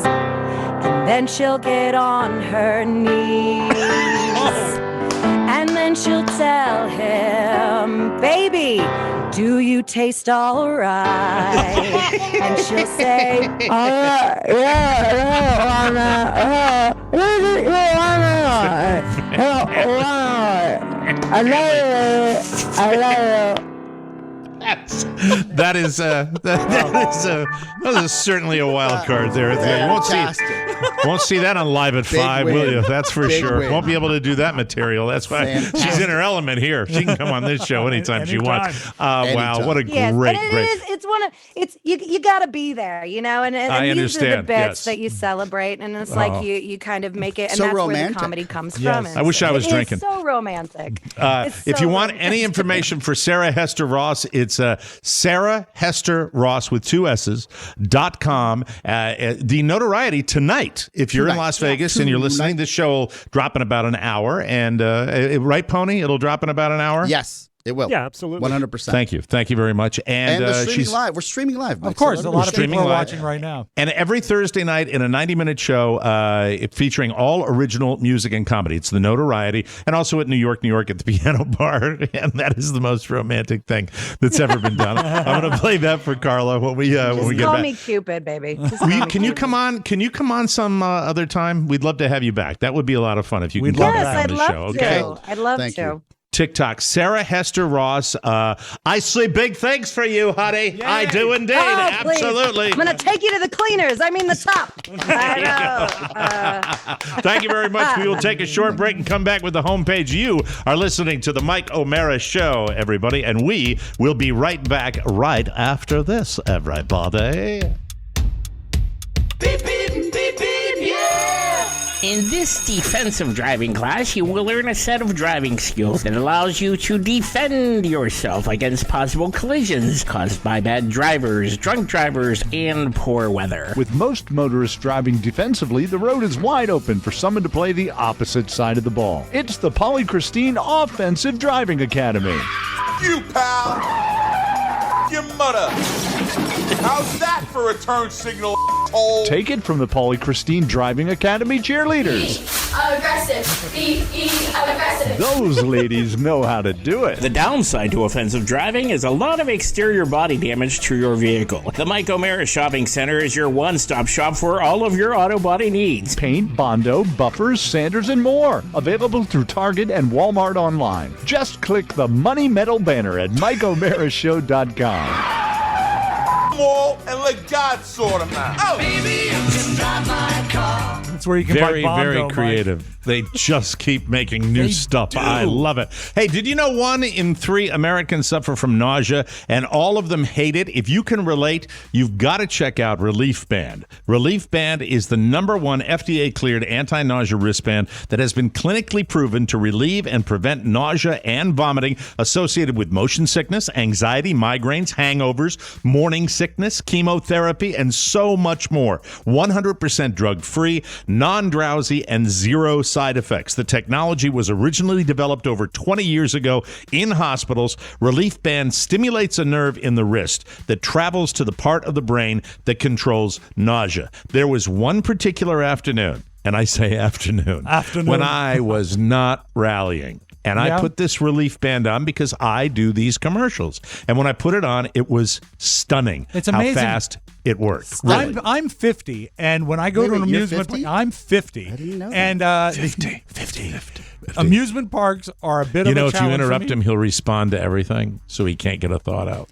And then she'll get on her knees. And then she'll tell him, baby, do you taste all right? And she'll say, all right, I love you. That is certainly a wild card there. You won't see that on Live at 5, win. will you? That's for Big sure. win. Won't be able to do that material. That's why Fantastic. she's in her element here. She can come on this show anytime she wants. Wow, Anytime. what a Yes, great. it's you got to be there, and I these are the understand, bits yes. that you celebrate, and it's like you kind of make it, and So that's romantic. where the comedy comes Yes. from. And I wish I was it is drinking. so romantic. It's If so you want romantic. any information for Sarah Hester Ross, it's Sarah Hester Ross with 2 S's.com. The notoriety tonight, if you're in Tonight. Las Vegas and you're listening, this show will drop in about an hour. And right, Pony? It'll drop in about an hour? Yes, it will. Yeah, absolutely. 100%. Thank you. Thank you very much. And we're streaming she's live. We're streaming live. Mike, Of course, so a lot of streaming people are live. watching right now. And every Thursday night in a 90-minute show featuring all original music and comedy. It's the notoriety. And also at New York at the Piano Bar. And that is the most romantic thing that's ever been done. I'm going to play that for Carla when we get Call back. me Cupid, baby. Can you come on? Can you come on some other time? We'd love to have you back. That would be a lot of fun if you We'd can come love back that. on the I'd love show. to. Okay. I'd love Thank to. you. TikTok, Sarah Hester Ross. I see big things for you, honey. I do indeed. Oh, please. Absolutely. I'm going to take you to the cleaners. I mean the top. I know. Thank you very much. We will take a short break and come back with the homepage. You are listening to the Mike O'Mara Show, everybody, and we will be right back right after this, everybody. Beep, beep, beep, beep, yeah! In this defensive driving class, you will learn a set of driving skills that allows you to defend yourself against possible collisions caused by bad drivers, drunk drivers, and poor weather. With most motorists driving defensively, the road is wide open for someone to play the opposite side of the ball. It's the Polychristine Offensive Driving Academy. You, pal! Your mother! How's that for a turn signal, hole? Take it from the Polychristine Driving Academy cheerleaders. Aggressive. Be aggressive. Those ladies know how to do it. The downside to offensive driving is a lot of exterior body damage to your vehicle. The Mike O'Mara Shopping Center is your one-stop shop for all of your auto body needs. Paint, Bondo, buffers, sanders, and more. Available through Target and Walmart online. Just click the Money Metal banner at MikeO'MaraShow.com. All and let God sort them out. Oh. That's where you can Very, buy Bondo, very Mike. creative. They just keep making new They stuff. do. I love it. Hey, did you know 1 in 3 Americans suffer from nausea and all of them hate it? If you can relate, you've got to check out Relief Band. Relief Band is the #1 FDA-cleared anti-nausea wristband that has been clinically proven to relieve and prevent nausea and vomiting associated with motion sickness, anxiety, migraines, hangovers, morning sickness, chemotherapy, and so much more. 100% drug-free, non-drowsy, and 0 side effects. The technology was originally developed over 20 years ago in hospitals. Relief Band stimulates a nerve in the wrist that travels to the part of the brain that controls nausea. There was one particular afternoon, and I say afternoon, when I was not rallying. And I put this Relief Band on because I do these commercials. And when I put it on, it was stunning. It's amazing how fast it worked. Really. I'm 50, and when I go to an amusement park, I'm 50. I didn't know and that. 50. Amusement parks are a bit of a challenge. If you interrupt him, he'll respond to everything, so he can't get a thought out.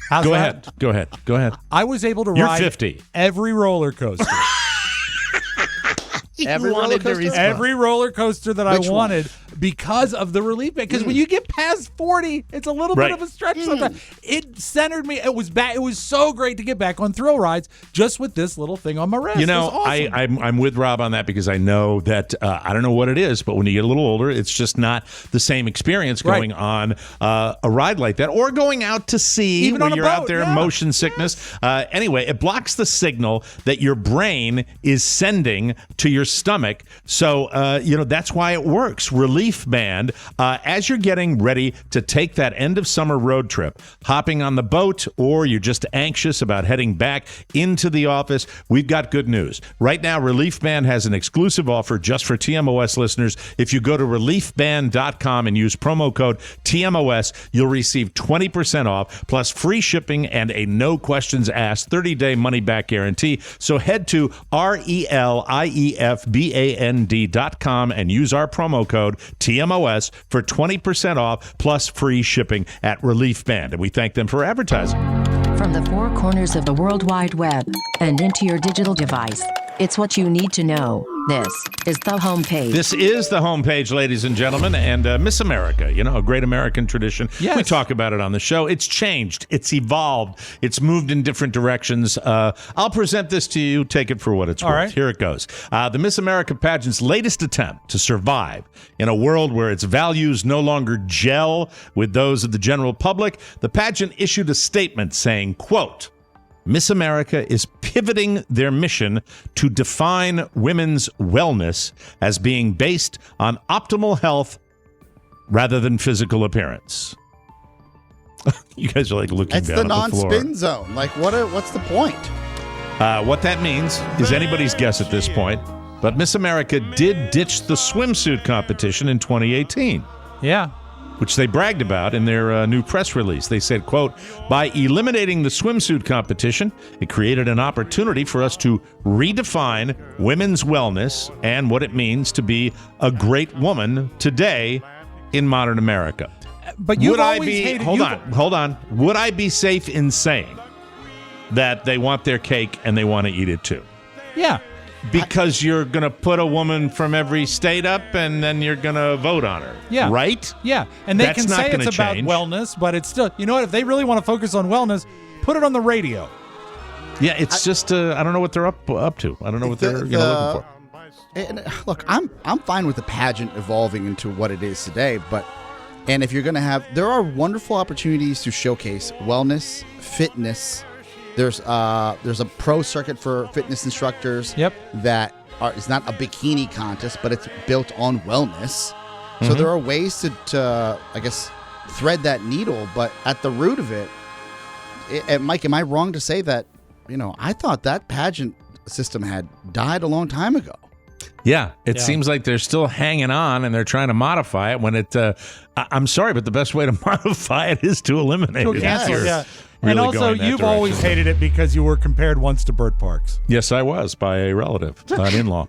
How's Go that? ahead. I was able to You're ride 50. every roller coaster. Every roller coaster that I wanted because of the Relief Band. Because when you get past 40, it's a little bit of a stretch sometimes. It centered me. It was back. It was so great to get back on thrill rides just with this little thing on my wrist. You know, awesome. I'm with Rob on that because I know that I don't know what it is, but when you get a little older, it's just not the same experience going on a ride like that or going out to sea even when on you're a out boat, there in motion sickness. Anyway, it blocks the signal that your brain is sending to your stomach. So, that's why it works. Relief Band, as you're getting ready to take that end of summer road trip, hopping on the boat, or you're just anxious about heading back into the office, we've got good news. Right now, Relief Band has an exclusive offer just for TMOS listeners. If you go to reliefband.com and use promo code TMOS, you'll receive 20% off, plus free shipping and a no questions asked 30-day money-back guarantee. So head to RELIEFBAND.com and use our promo code TMOS for 20% off plus free shipping at Relief Band. And we thank them for advertising. From the four corners of the World Wide Web and into your digital device, it's what you need to know. This is the homepage. This is the homepage, ladies and gentlemen, and Miss America, a great American tradition. Yes. We talk about it on the show. It's changed. It's evolved. It's moved in different directions. I'll present this to you. Take it for what it's worth. Right. Here it goes. The Miss America pageant's latest attempt to survive in a world where its values no longer gel with those of the general public. The pageant issued a statement saying, quote, Miss America is pivoting their mission to define women's wellness as being based on optimal health rather than physical appearance. You guys are looking down at the floor. It's the non-spin zone. What's the point? What that means is anybody's guess at this point, but Miss America did ditch the swimsuit competition in 2018. Yeah. Which they bragged about in their new press release. They said, quote, by eliminating the swimsuit competition, it created an opportunity for us to redefine women's wellness and what it means to be a great woman today in modern America. But you've always hated... Hold on. Would I be safe in saying that they want their cake and they want to eat it too? Yeah. Because you're going to put a woman from every state up and then you're going to vote on her. Yeah. Right? Yeah. And they That's can say it's about wellness, but it's still, you know what? If they really want to focus on wellness, put it on the radio. Yeah, it's just, I don't know what they're up to. I don't know what they're looking for. And look, I'm fine with the pageant evolving into what it is today, and if you're going to have, there are wonderful opportunities to showcase wellness, fitness. There's a pro circuit for fitness instructors. Yep. That it's not a bikini contest, but it's built on wellness. So there are ways to I guess thread that needle, but at the root of it, Mike, am I wrong to say that I thought that pageant system had died a long time ago? Yeah, it seems like they're still hanging on and they're trying to modify it when it. I'm sorry, but the best way to modify it is to eliminate it. Yeah. Really, and also, you've always hated it because you were compared once to Bert Parks. Yes, I was, by a relative, an in-law.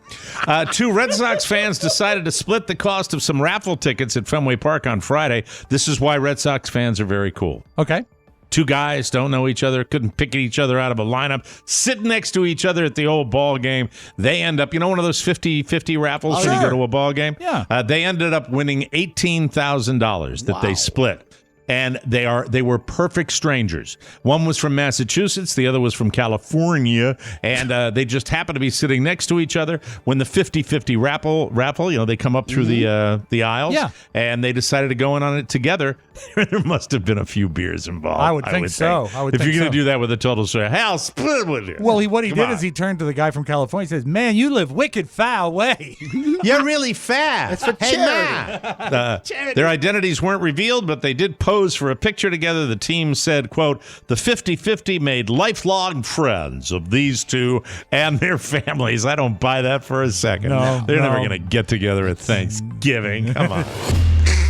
Two Red Sox fans decided to split the cost of some raffle tickets at Fenway Park on Friday. This is why Red Sox fans are very cool. Okay. Two guys don't know each other, couldn't pick each other out of a lineup, sitting next to each other at the old ball game. They end up, one of those 50-50 raffles when you go to a ball game? Yeah. They ended up winning $18,000 that they split. and they were perfect strangers. One was from Massachusetts, the other was from California, and they just happened to be sitting next to each other when the 50-50 raffle, they come up through the aisles, and they decided to go in on it together. There must have been a few beers involved. I would think so. If you're going to do that with a total stranger, hell, split with you. Well, what he did is he turned to the guy from California and says, "Man, you live wicked foul way." You're really fat. It's for charity. Their identities weren't revealed, but they did pose for a picture together. The team said, quote, "The 50-50 made lifelong friends of these two and their families." I don't buy that for a second. No, They're never going to get together at Thanksgiving. Come on.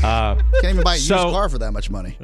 Can't even buy a used car for that much money.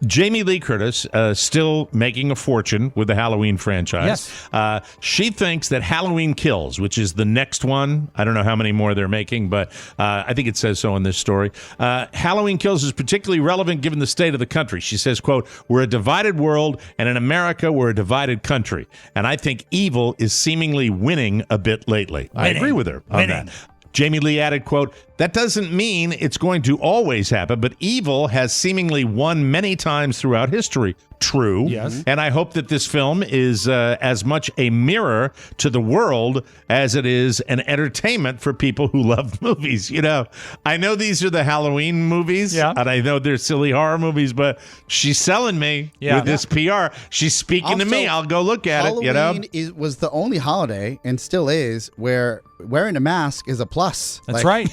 Jamie Lee Curtis still making a fortune with the Halloween franchise. Yes. She thinks that Halloween Kills, which is the next one, I don't know how many more they're making, but I think it says so in this story. Halloween Kills is particularly relevant given the state of the country. She says, quote, "We're a divided world, and in America, we're a divided country. And I think evil is seemingly winning a bit lately." I agree with her on that. Jamie Lee added, quote, "That doesn't mean it's going to always happen, but evil has seemingly won many times throughout history." True. Yes. And I hope that this film is as much a mirror to the world as it is an entertainment for people who love movies. I know these are the Halloween movies, and I know they're silly horror movies, but she's selling me with this PR. She's speaking to me. I'll go look at it. Halloween was the only holiday, and still is, where wearing a mask is a plus. That's right.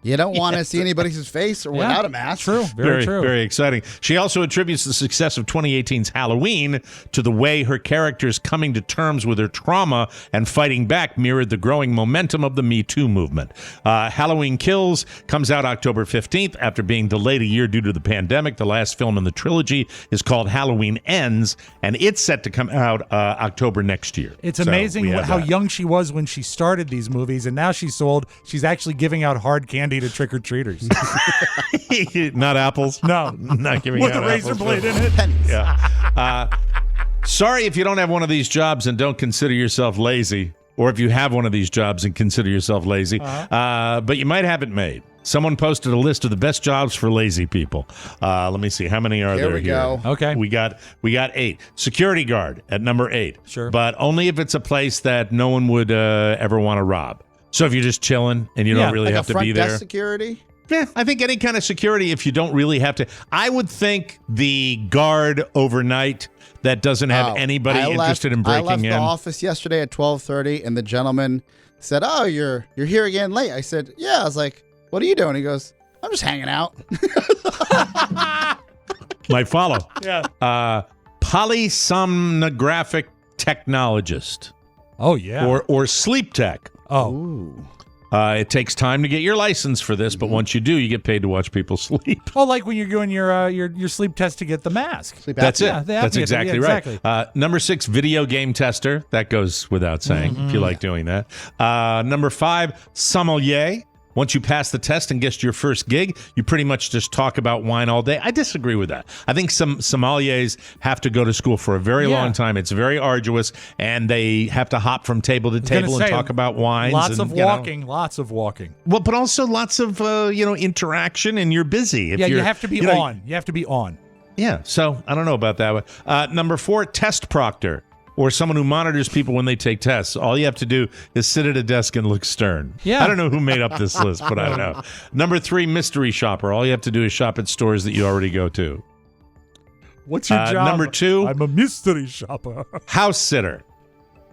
You don't want to see anybody's face or without a mask. True. Very true. Very exciting. She also attributes the success of 2018's Halloween to the way her characters coming to terms with her trauma and fighting back mirrored the growing momentum of the Me Too movement. Halloween Kills comes out October 15th after being delayed a year due to the pandemic. The last film in the trilogy is called Halloween Ends, and it's set to come out October next year. It's amazing how young she was when she started these movies, and now she's actually giving out hard candy to trick-or-treaters. Not apples? No. Not giving with out a razor apples, blade in it. Yeah. Sorry if you don't have one of these jobs and don't consider yourself lazy, or if you have one of these jobs and consider yourself lazy, but you might have it made. Someone posted a list of the best jobs for lazy people. Let me see. How many are there here? Go. Okay. We got 8. Security guard at number 8. Sure. But only if it's a place that no one would ever want to rob. So if you're just chilling and you don't really have to be there. Front desk security? Yeah, I think any kind of security, if you don't really have to. I would think the guard overnight that doesn't have anybody interested in breaking in. I left the office yesterday at 12:30, and the gentleman said, "Oh, you're here again late." I said, "Yeah." I was like, "What are you doing?" He goes, "I'm just hanging out." Might follow. Yeah. Polysomnographic technologist. Oh, yeah. Or sleep tech. Oh. Ooh. It takes time to get your license for this, but once you do, you get paid to watch people sleep. Oh, like when you're doing your sleep test to get the mask. That's it. Yeah, That's exactly right. Number 6, video game tester. That goes without saying if you like doing that. Number 5, sommelier. Once you pass the test and get your first gig, you pretty much just talk about wine all day. I disagree with that. I think some sommeliers have to go to school for a very long time. It's very arduous, and they have to hop from table to table and talk about wines. Lots of walking. Well, but also lots of interaction, and you're busy. You have to be on. You have to be on. Yeah, so I don't know about that one. Number 4, test proctor. Or someone who monitors people when they take tests. All you have to do is sit at a desk and look stern. Yeah. I don't know who made up this list, but I don't know. Number 3, mystery shopper. All you have to do is shop at stores that you already go to. What's your job? Number 2, I'm a mystery shopper. house sitter.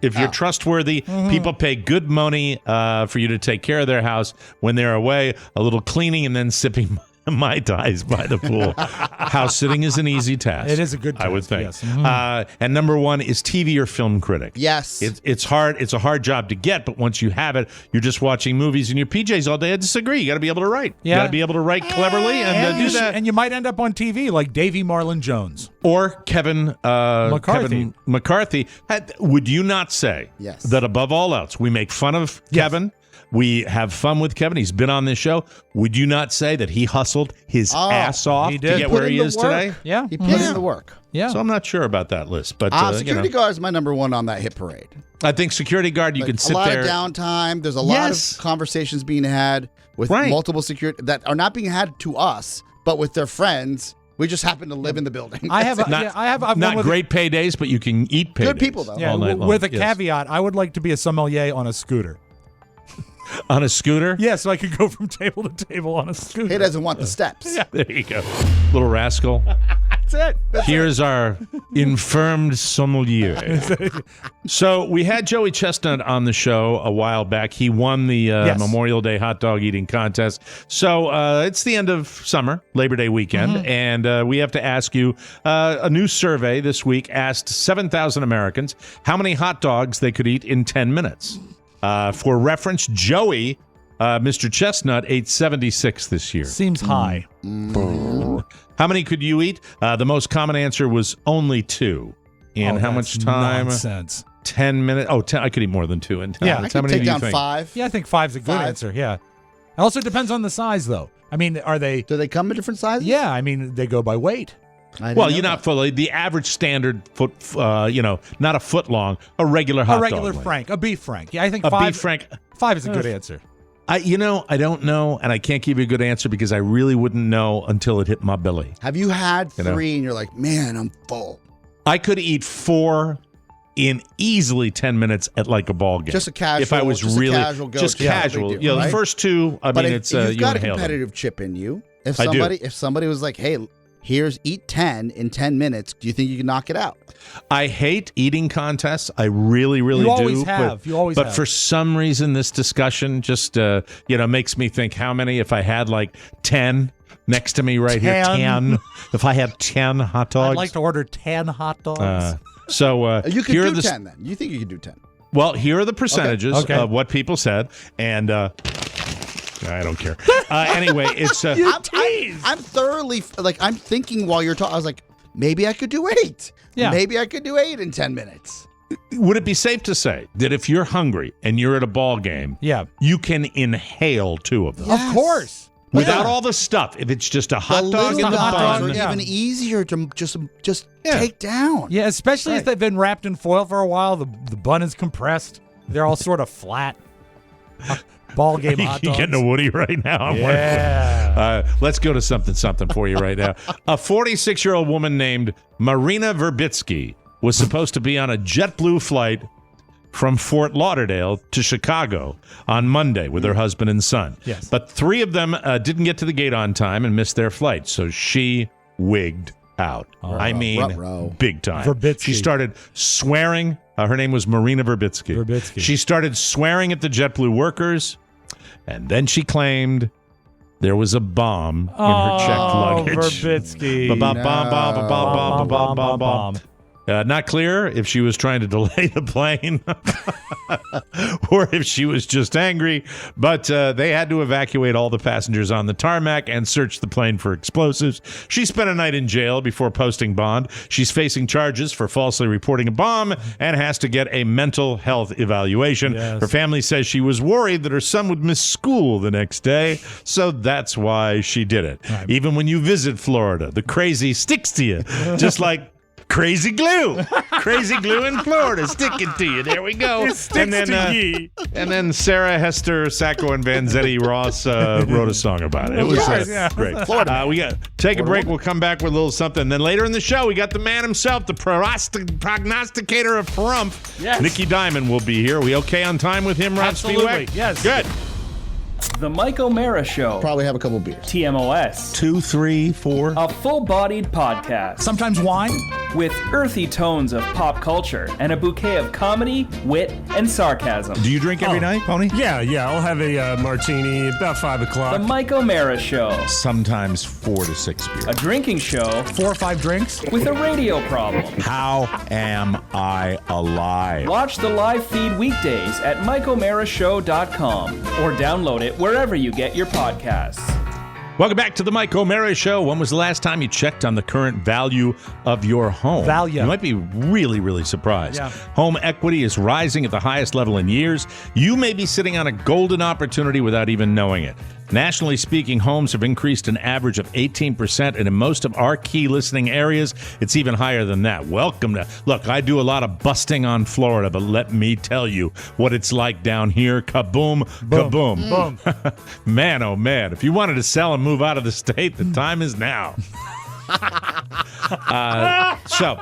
If you're trustworthy, people pay good money for you to take care of their house when they're away. A little cleaning and then sipping Mai Tais by the pool. House sitting is an easy task. It is a good task, I would think. yes. Mm-hmm. And number 1 is TV or film critic. Yes. It's hard. It's a hard job to get, but once you have it, you're just watching movies in your PJs all day. I disagree. You got to be able to write. Yeah. You got to be able to write cleverly and do that. And you might end up on TV like Davy Marlon Jones. Or Kevin McCarthy. Would you not say that above all else, we make fun of Kevin? We have fun with Kevin. He's been on this show. Would you not say that he hustled his ass off to get where he is today? Yeah. He put in the work. Yeah. So I'm not sure about that list. But security guard is my number 1 on that hit parade. I think security guard, you can sit there. A lot of downtime. There's a lot of conversations being had with multiple security that are not being had to us, but with their friends We just happen to live in the building. I've Not great paydays, but you can eat paydays. Good people, though. Yeah, all night long. with a caveat, I would like to be a sommelier on a scooter. On a scooter? Yeah, so I could go from table to table on a scooter. He doesn't want the steps. Yeah. There you go. Little rascal. That's it. Here's our infirmed sommelier. So we had Joey Chestnut on the show a while back. He won the Memorial Day hot dog eating contest. So it's the end of summer, Labor Day weekend, and we have to ask you, a new survey this week asked 7,000 Americans how many hot dogs they could eat in 10 minutes. For reference, Joey, Mr. Chestnut, ate 76 this year. Seems high. How many could you eat? The most common answer was only 2. In how much time? Nonsense. 10 minutes. Oh, 10, I could eat more than 2 in 10 Yeah, minutes. I How could many take do you down think? 5. Yeah, I think 5's a good 5. answer. Yeah. It also depends on the size, though. I mean, are they? Do they come in different sizes? Yeah, I mean, they go by weight. Well, you're not fully. The average standard foot, not a foot long, a regular hot dog. A regular length. Frank, a beef Frank. Yeah, I think A 5. beef Frank. 5 is a good answer. I don't know, and I can't give you a good answer because I really wouldn't know until it hit my belly. Have you had 3 and you're like, man, I'm full? I could eat 4 in easily 10 minutes at like a ball game. Just a casual. If I was just really a casual go. just casual. No big deal, The right? first 2. I But mean, if it's you've you got a inhale them. competitive chip in you. If I do. somebody was like, hey, here's eat 10 in 10 minutes, do you think you can knock it out? I hate eating contests. I really, really do. You always have. You always But have. for some reason, this discussion just makes me think how many if I had like 10 next to me right here. 10. If I had 10 hot dogs. I'd like to order 10 hot dogs. You could here do are 10 then. You think you could do 10? Well, here are the percentages Okay. of what people said, and I don't care. Anyway, it's I'm thoroughly I'm thinking while you're talking. I was like, maybe I could do 8. Yeah. Maybe I could do 8 in 10 minutes. Would it be safe to say that if you're hungry and you're at a ball game, Yeah. you can inhale 2 of them Yes. Of course. without Yeah. all the stuff? If it's just a The hot dog little in the hot dogs bun, are yeah. even easier to just Yeah. take down. Yeah, especially if Right. they've been wrapped in foil for a while. The bun is compressed. They're all sort of flat. Ball game hot you dogs. getting a Woody right now? I'm Yeah. let's go to something for you right now. A 46-year-old woman named Marina Verbitsky was supposed to be on a JetBlue flight from Fort Lauderdale to Chicago on Monday with her husband and son. Yes. But 3 of them didn't get to the gate on time and missed their flight, so she wigged out. I mean, ruh-roh. big time. Verbitsky. She started swearing. Her name was Marina Verbitsky. Verbitsky. She started swearing at the JetBlue workers, and then she claimed there was a bomb in her checked luggage. Verbitsky. Ba-ba-bom-bom-bom-bom-bom-bom-bom. Not clear if she was trying to delay the plane or if she was just angry, but they had to evacuate all the passengers on the tarmac and search the plane for explosives. She spent a night in jail before posting bond. She's facing charges for falsely reporting a bomb and has to get a mental health evaluation. Yes. Her family says she was worried that her son would miss school the next day, so that's why she did it. Right. Even when you visit Florida, the crazy sticks to you, just like crazy glue. Crazy glue in Florida sticking to you. There we go. And then Sarah, Hester, Sacco, and Vanzetti Ross wrote a song about it. It was great. We got take a break. We'll come back with a little something. Then later in the show, we got the man himself, the prognosticator of Trump. Yes. Nikky Diamond will be here. We okay on time with him, Rob Absolutely. Spiewak? Yes. Good. The Mike O'Mara Show. Probably have a couple beers. TMOS. 2, 3, 4. A full-bodied podcast Sometimes wine. with earthy tones of pop culture and a bouquet of comedy, wit, and sarcasm. Do you drink every night, Pony? Yeah, I'll have a martini about 5 o'clock. The Mike O'Mara Show. Sometimes 4 to 6 beers. A drinking show 4 or 5 drinks. with a radio problem. How am I alive? Watch the live feed weekdays at MikeO'MaraShow.com or download it wherever you get your podcasts. Welcome back to the Mike O'Mara Show. When was the last time you checked on the current value of your home? Value. You might be really, really surprised. Yeah. Home equity is rising at the highest level in years. You may be sitting on a golden opportunity without even knowing it. Nationally speaking, homes have increased an average of 18%, and in most of our key listening areas, it's even higher than that. Welcome to... Look, I do a lot of busting on Florida, but let me tell you what it's like down here. Kaboom, kaboom. Boom. Man, oh man, if you wanted to sell and move out of the state, the time is now. So,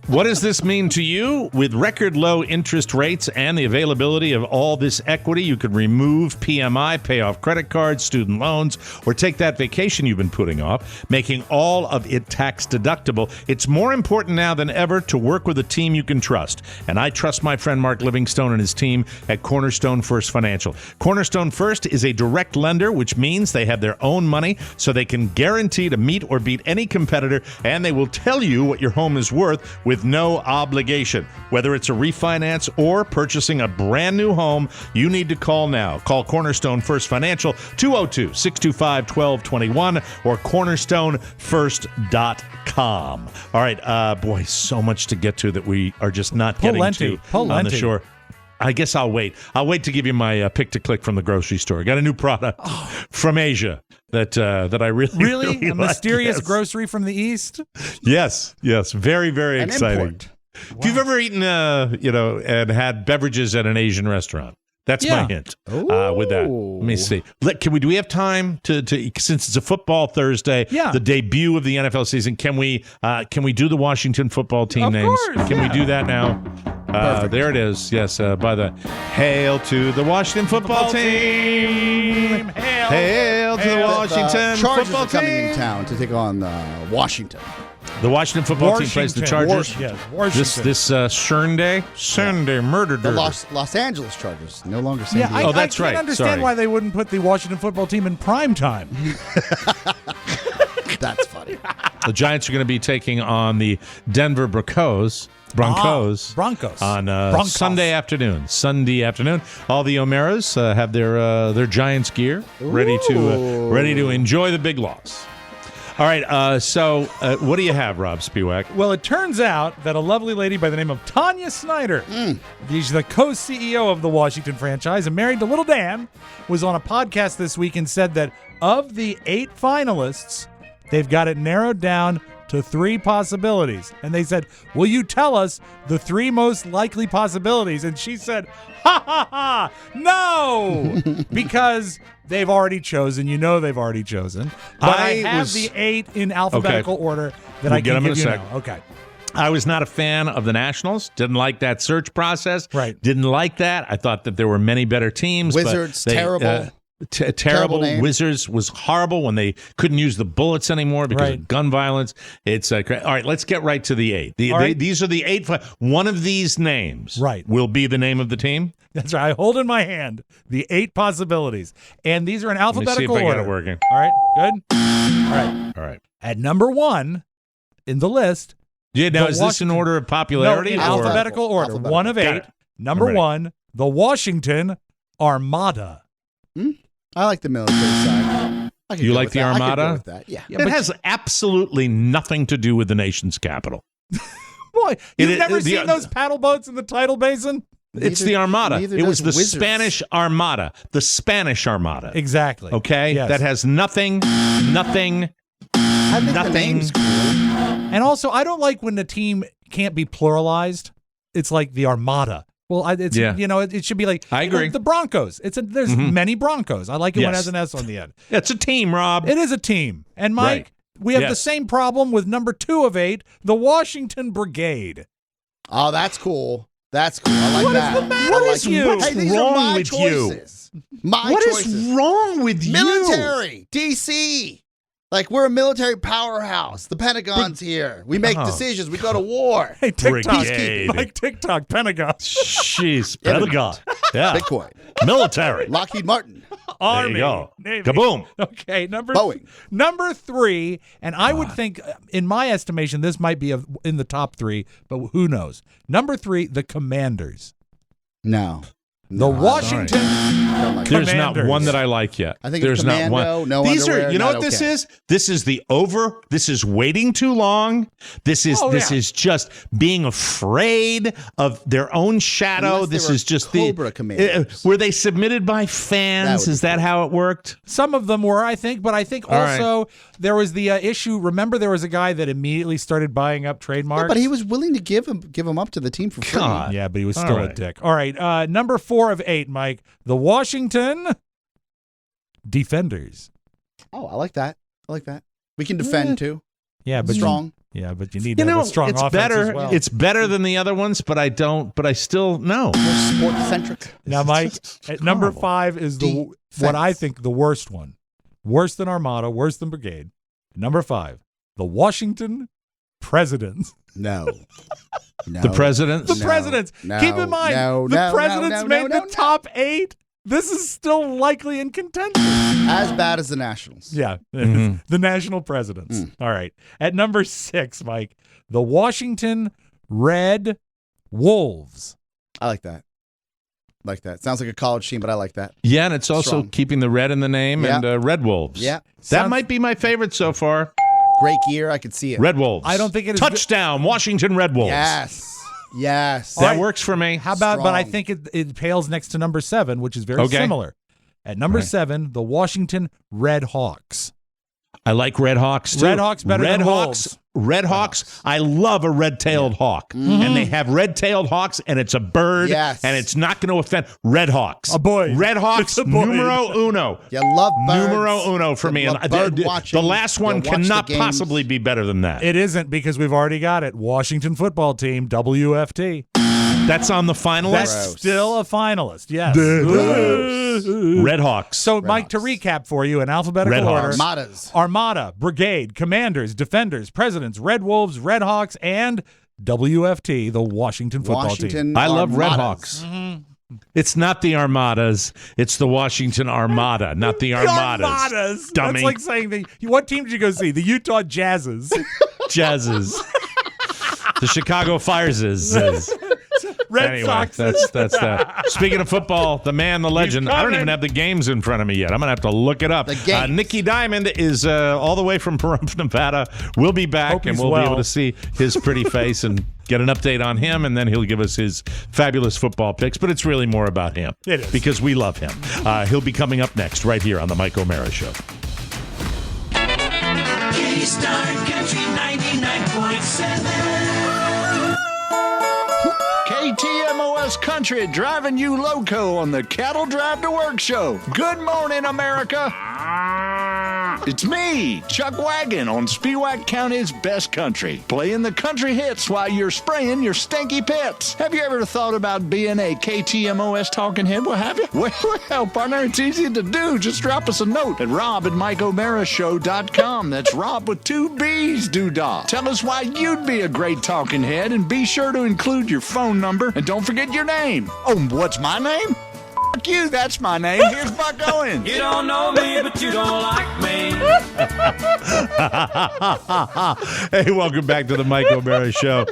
what does this mean to you? With record low interest rates and the availability of all this equity, you can remove PMI, pay off credit cards, student loans, or take that vacation you've been putting off, making all of it tax deductible. It's more important now than ever to work with a team you can trust. And I trust my friend Mark Livingstone and his team at Cornerstone First Financial. Cornerstone First is a direct lender, which means they have their own money, so they can guarantee to meet or beat any competitor, and they will tell you what your home is worth with no obligation. Whether it's a refinance or purchasing a brand new home, you need to call now. Call Cornerstone First Financial, 202-625-1221 or cornerstonefirst.com. All right, boy, so much to get to that we are just not getting to on the shore. I guess I'll wait. I'll wait to give you my pick to click from the grocery store. Got a new product from Asia that I really a like. mysterious Yes. grocery from the East. Yes, very, very An exciting. import. If you've ever eaten, and had beverages at an Asian restaurant, that's my hint. With that, let me see. Do we have time to since it's a football Thursday, the debut of the NFL season? Can we do the Washington football team Of names? course, Can we do that now? There it is. Yes, by the Hail to the Washington football team. Hail to the Washington Chargers football are coming in team. town to take on Washington. The Washington football team plays the Chargers. Washington. This Sunday murder The derby. Los Angeles Chargers, no longer San Diego. I that's can't right. understand Sorry. why they wouldn't put the Washington football team in prime time. That's funny. The Giants are going to be taking on the Denver Broncos Broncos. on Broncos. Sunday afternoon. All the O'Meras have their Giants gear ready to enjoy the big loss. All right, so what do you have, Rob Spiewak? Well, it turns out that a lovely lady by the name of Tanya Snyder, she's the co-CEO of the Washington franchise and married to Little Dan, was on a podcast this week and said that of the 8 finalists, they've got it narrowed down to 3 possibilities. And they said, will you tell us the 3 most likely possibilities? And she said, ha, ha, ha, no, because they've already chosen. They've already chosen. But I have the 8 in alphabetical order that I can give you now. Okay. I was not a fan of the Nationals. Didn't like that search process. Right. Didn't like that. I thought that there were many better teams. Wizards, but terrible. Terrible. name. Wizards was horrible when they couldn't use the bullets anymore because of gun violence. It's all right. Let's get right to the 8. These are the 8. One of these names will be the name of the team. That's right. I hold in my hand the 8 possibilities, and these are in alphabetical Let me see if I order. got it working. All right, good. All right. At number 1 in the list. Yeah. Now, is this in order of popularity? No, in or? alphabetical order. Alphabetical. 1 of Got 8. it. Number 1, the Washington Armada. I like the military side. You like the Armada? I could go with that. Yeah. It has absolutely nothing to do with the nation's capital. Boy, you've It- never the- seen those paddle boats in the tidal bason? It's the Armada. neither It was the does Wizards. Spanish Armada. The Spanish Armada. Exactly. Okay? Yes. That has nothing. I think the name's cool. And also, I don't like when the team can't be pluralized. It's like the Armada. Well, it should be like I agree. The Broncos. There's many Broncos. I like it when it has an S on the end. It's a team, Rob. It is a team. And Mike, Right. we have the Yes. same problem with number 2 of 8, the Washington Brigade. Oh, that's cool. That's cool. I like What is that. the matter I like with you? Hey, these wrong are my with you? choices. My What choices. is wrong with you? Military, DC. Like, we're a military powerhouse. The Pentagon's here. We make decisions. We go to war. Hey, TikTok. Brigade. Mike, TikTok, Pentagon. Jeez, Pentagon. Yeah. Bitcoin. Military. Lockheed Martin. Army. There you go. Navy. Kaboom. Okay, Boeing. Number 3, and I would think, in my estimation, this might be in the top 3, but who knows? Number 3, the Commanders. No. The Washington Don't like There's Commanders. not one that I like yet. I think there's it's not commando, one. no These underwear, are, you know not what this okay. is? This is this is waiting too long. This is is just being afraid of their own shadow. Unless they This were is just Cobra Commanders. were they submitted by fans? That would Is that how it worked? Some of them were, I think, but I think All right. also there was the issue. Remember, there was a guy that immediately started buying up trademarks. Yeah, but he was willing to give him up to the team for free. God. Yeah, but he was All still a right. dick. All right, number 4 of 8, Mike. The Washington Defenders. Oh, I like that. We can defend too. Yeah, but strong. But you need to have a strong it's offense better. as well. It's better than the other ones, but I still no. More sport-centric. Now, Mike, at number horrible. 5 is what I think the worst one. Worse than Armada, worse than Brigade. Number 5, the Washington Presidents. No. The presidents? The presidents. No, Keep in mind, the presidents made the top 8. This is still likely in contention. As bad as the Nationals. Yeah. The national presidents. All right. At number 6, Mike, the Washington Red Wolves. I like that. Sounds like a college team, but I like that. Yeah, and it's also Strong. keeping the red in the name and Red Wolves. Yeah. That might be my favorite so far. Great gear. I could see it. Red Wolves. I don't think it is Touchdown, Washington Red Wolves. Yes. That works for me. How about, but I Strong. think it pales next to number 7, which is very similar. At number 7, the Washington Red Hawks. I like Red Hawks too. Red Hawks better than Wolves. Red Hawks. I love a red-tailed hawk. And they have red-tailed hawks, and it's a bird, Yes. and it's not going to offend. Red Hawks. A boy. Red Hawks, It's a boy. numero uno. You love birds. Numero uno for You me. love And bird watching. the last one You watch cannot the games. possibly be better than that. It isn't because we've already got it. Washington football team, WFT. That's on the finalist. That's still a finalist, yes. Red Hawks. So, Mike, to recap for you in alphabetical Red order. Hawks. Armadas. Armada, Brigade, Commanders, Defenders, Presidents, Red Wolves, Red Hawks, and WFT, the Washington football team. I love Red Armadas. Hawks. It's not the Armadas. It's the Washington Armada, not the Armadas. Armadas. Dummy. That's like saying, what team did you go see? The Utah Jazzes. Jazzes. The Chicago Fireses. Red Anyway, Sox. that's that. Speaking of football, the man, the legend. I don't even have the games in front of me yet. I'm going to have to look it up. The games. Nikky Diamond is all the way from Pahrump, Nevada. We'll be back, Hope and he's we'll be well. able to see his pretty face and get an update on him, and then he'll give us his fabulous football picks. But it's really more about him. It is. Because we love him. He'll be coming up next right here on The Mike O'Mara Show. K-Star Country 99.7. KTMOS Country driving you loco on the Cattle Drive to Work show. Good morning, America. It's me, Chuck Wagon, on Speewack County's best country, playing the country hits while you're spraying your stinky pets. Have you ever thought about being a KTMOS talking head? Well, have you? Well, partner, it's easy to do. Just drop us a note at rob@MikeO'MaraShow.com. That's Rob with 2 B's, doodah. Tell us why you'd be a great talking head, and be sure to include your phone number, and don't forget your name. Oh, what's my name? F*** you, that's my name. Here's Buck Owens. You don't know me, but you don't like me. Hey, welcome back to the Mike O'Mara Show.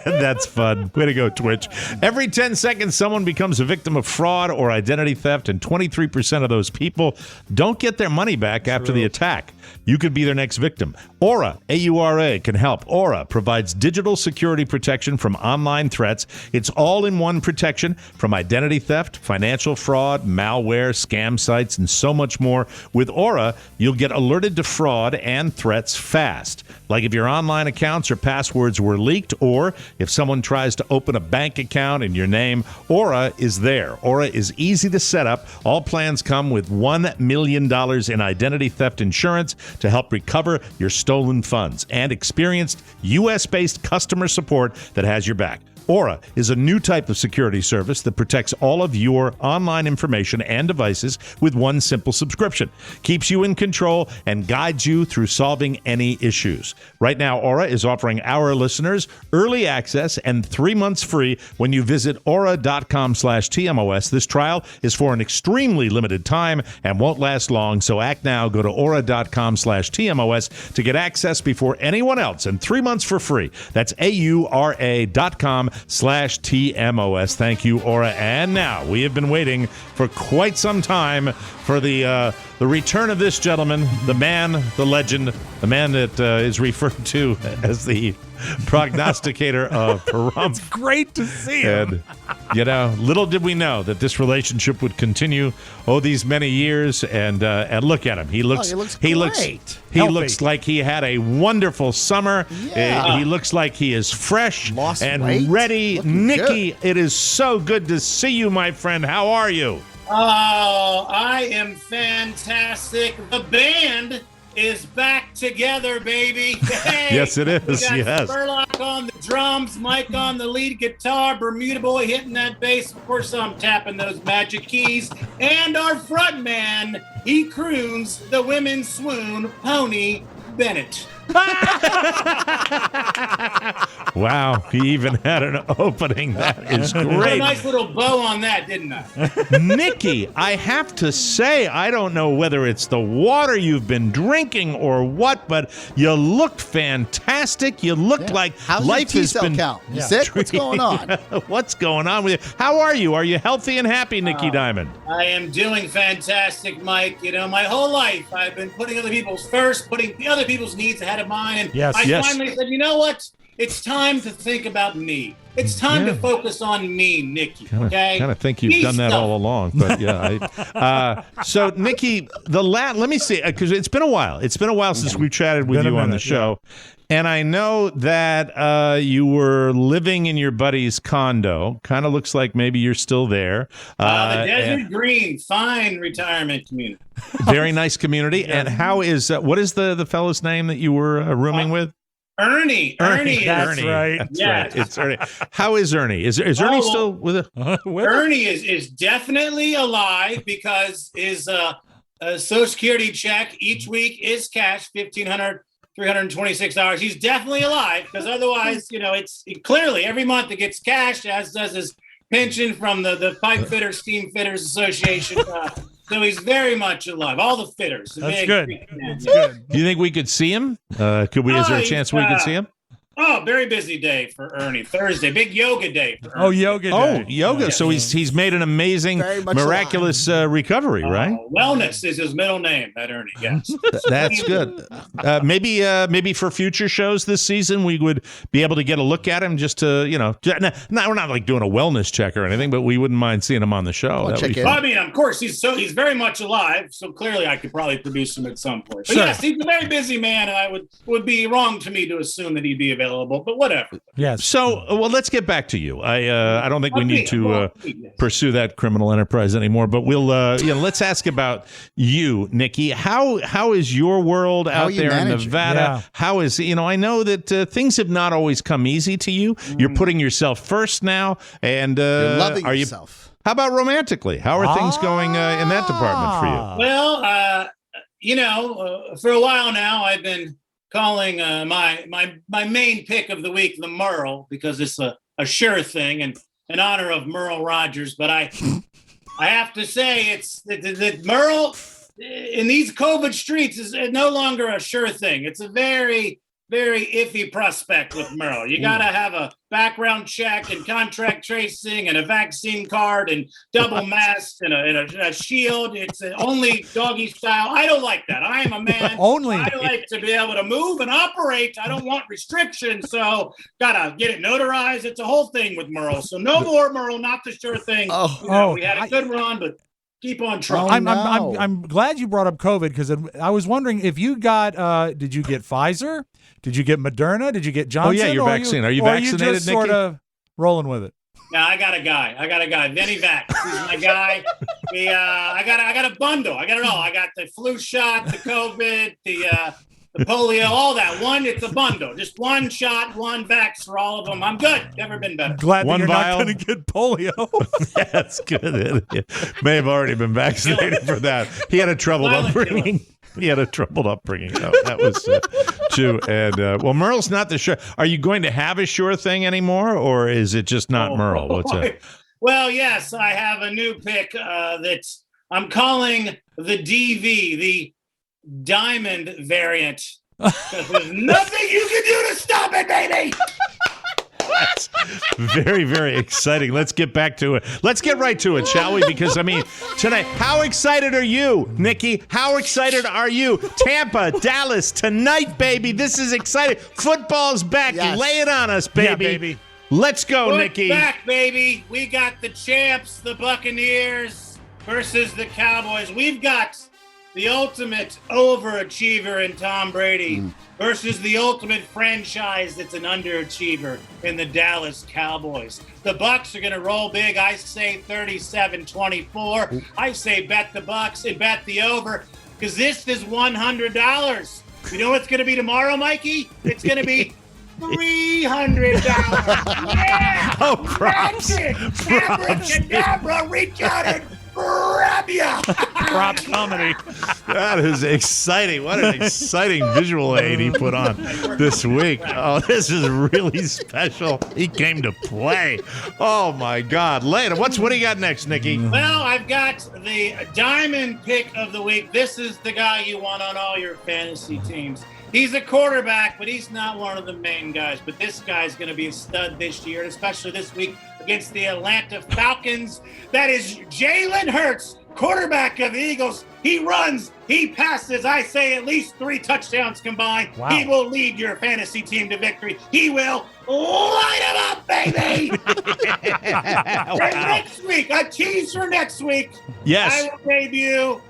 That's fun. Way to go, Twitch. Every 10 seconds, someone becomes a victim of fraud or identity theft, and 23% of those people don't get their money back after the attack. You could be their next victim. Aura, A-U-R-A, can help. Aura provides digital security protection from online threats. It's all-in-one protection from identity theft, financial fraud, malware, scam sites, and so much more. With Aura, you'll get alerted to fraud and threats fast. Like if your online accounts or passwords were leaked, or if someone tries to open a bank account in your name, Aura is there. Aura is easy to set up. All plans come with $1 million in identity theft insurance to help recover your stolen funds, and experienced U.S.-based customer support that has your back. Aura is a new type of security service that protects all of your online information and devices with one simple subscription. Keeps you in control and guides you through solving any issues. Right now, Aura is offering our listeners early access and 3 months free when you visit aura.com/TMOS. This trial is for an extremely limited time and won't last long, so act now. Go to aura.com/TMOS to get access before anyone else, and 3 months for free. That's aura.com/TMOS. Thank you, Aura. And now we have been waiting for quite some time for the return of this gentleman, the man, the legend, the man that is referred to as the prognosticator of Pahrump. It's great to see him. And, little did we know that this relationship would continue these many years. And look at him. He looks great. He looks like he had a wonderful summer. Yeah. He looks like he is fresh Lost and weight. ready. Looking Nikky, it is so good to see you, my friend. How are you? Oh, I am fantastic. The band is back together, baby. Hey, Yes, it is. We got Yes. Spurlock on the drums, Mike on the lead guitar, Bermuda Boy hitting that bass. Of course, I'm tapping those magic keys. And our front man, he croons the women swoon, Pony Bennett. Wow, he even had an opening. That is Put a great. nice little bow on that, didn't I? Nikki, I have to say, I don't know whether it's the water you've been drinking or what, but you looked fantastic. You looked like How's life your has T-cell been count? You sick? What's going on? What's going on with you? How are you? Are you healthy and happy, Nikky Diamond? I am doing fantastic, Mike. You know, my whole life I've been putting other people's first, putting the other people's needs ahead of mine. And Yes. I Yes. finally said, you know what? It's time to think about me. It's time to focus on me, Nikki. Okay? Kind of think you've done that all along, but yeah. So, Nikki, let me see, because it's been a while. It's been a while since we've chatted with you on the show. And I know that you were living in your buddy's condo. Kind of looks like maybe you're still there. The Desert Green, fine retirement community. Very nice community. And how is what is the fellow's name that you were rooming with? Ernie. That's right. That's Yeah. right. It's Ernie. How is Ernie? Is Ernie still with us? Ernie is definitely alive because his Social Security check each week is cash, $1,326. He's definitely alive because otherwise, you know, it's clearly every month it gets cash, as does his pension from the Pipe Fitters, Steam Fitters Association. So he's very much alive. All the fitters. That's good. That's good. Do you think we could see him? Could we? Is there a chance we could see him? Oh, very busy day for Ernie. Thursday, big yoga day for Ernie. Oh, yoga day. Oh, yoga. So he's made an amazing, miraculous recovery, right? Wellness is his middle name, that Ernie. Yes. That's good. Maybe for future shows this season, we would be able to get a look at him just to, we're not like doing a wellness check or anything, but we wouldn't mind seeing him on the show. Well, check in. Well, I mean, of course, he's very much alive, so clearly I could probably produce him at some point. But Sure. yes, he's a very busy man, and I would be wrong to me to assume that he'd be available, but whatever. Yes. So, let's get back to you. I don't think we need to pursue that criminal enterprise anymore, but we'll, let's ask about you, Nikki. How is your world out there in Nevada? Yeah. How is, I know that things have not always come easy to you. You're putting yourself first now, and You're loving yourself. How about romantically? How are things going in that department for you? Well, for a while now, I've been calling my main pick of the week the Merle because it's a sure thing and in honor of Merle Rogers. But I have to say it's that Merle in these COVID streets is no longer a sure thing. It's a very, very iffy prospect with Merle. You got to have a background check and contract tracing and a vaccine card and double mask and a shield. It's only doggy style. I don't like that. I am a man. Only. I like to be able to move and operate. I don't want restrictions. So got to get it notarized. It's a whole thing with Merle. So no more Merle, not the sure thing. We had a good run, but keep on trying. I'm glad you brought up COVID because I was wondering if you got, did you get Pfizer? Did you get Moderna? Did you get Johnson? Oh, yeah, your vaccine. Are you vaccinated, or are you just Nikki? sort of rolling with it? No, I got a guy. Vinny Vax. He's my guy. I got a bundle. I got it all. I got the flu shot, the COVID, the polio, all that. It's a bundle. Just one shot, one vax for all of them. I'm good. Never been better. Glad One that you're vial. not going to get polio. That's good. May have already been vaccinated for that. He had a troubled upbringing. He had a troubled upbringing. No, that was true. And Merle's not the sure. Are you going to have a sure thing anymore, or is it just not Merle? What's up? Well, yes, I have a new pick that I'm calling the DV, the Diamond variant. Because there's nothing you can do to stop it, baby. That's very, very exciting. Let's get back to it. Let's get right to it, shall we? Because, tonight, how excited are you, Nikki? How excited are you? Tampa, Dallas, tonight, baby. This is exciting. Football's back. Yes. Lay it on us, baby. Yeah, baby. Let's go, Nikki. Back, baby. We got the champs, the Buccaneers versus the Cowboys. We've got the ultimate overachiever in Tom Brady versus the ultimate franchise that's an underachiever in the Dallas Cowboys. The Bucs are going to roll big. I say 37-24. I say bet the Bucs and bet the over because this is $100. You know what's going to be tomorrow, Mikey? It's going to be $300. Yeah! Oh, props. Abracadabra, reach out and grab ya. Prop comedy. That is exciting. What an exciting visual aid he put on this week. Oh, this is really special. He came to play. Oh, my God. Later, what do you got next, Nikki? Well, I've got the Diamond pick of the week. This is the guy you want on all your fantasy teams. He's a quarterback, but he's not one of the main guys. But this guy's going to be a stud this year, especially this week against the Atlanta Falcons. That is Jalen Hurts, quarterback of the Eagles. He runs, he passes, I say at least 3 touchdowns combined. Wow. He will lead your fantasy team to victory. He will light him up, baby. And next week, a tease for next week. Yes. I will debut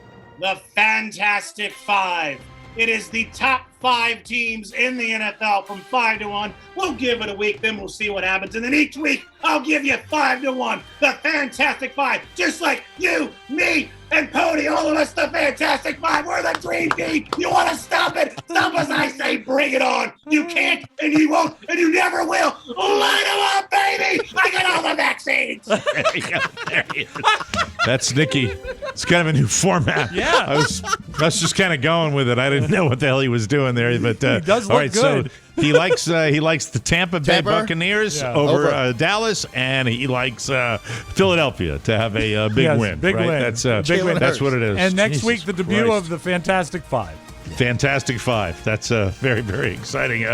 the Fantastic Five. It is the top 5 teams in the NFL from 5-1. We'll give it a week, then we'll see what happens. And then each week, I'll give you 5-1. The Fantastic Five. Just like you, me, and Pony, all of us, the Fantastic Five. We're the dream team. You want to stop it? Stop us, I say, bring it on. You can't, and you won't, and you never will. Light them up, baby. I got all the vaccines. There he is. That's Nikki. It's kind of a new format. Yeah. I was just kind of going with it. I didn't know what the hell he was doing there, but He does look all right. good. So he likes the Tampa Bay Buccaneers over Dallas, and he likes Philadelphia to have a big win. Big right? win. That's what it is. And next Jesus week, the debut Christ. of the Fantastic Five. Fantastic Five. That's very, very exciting.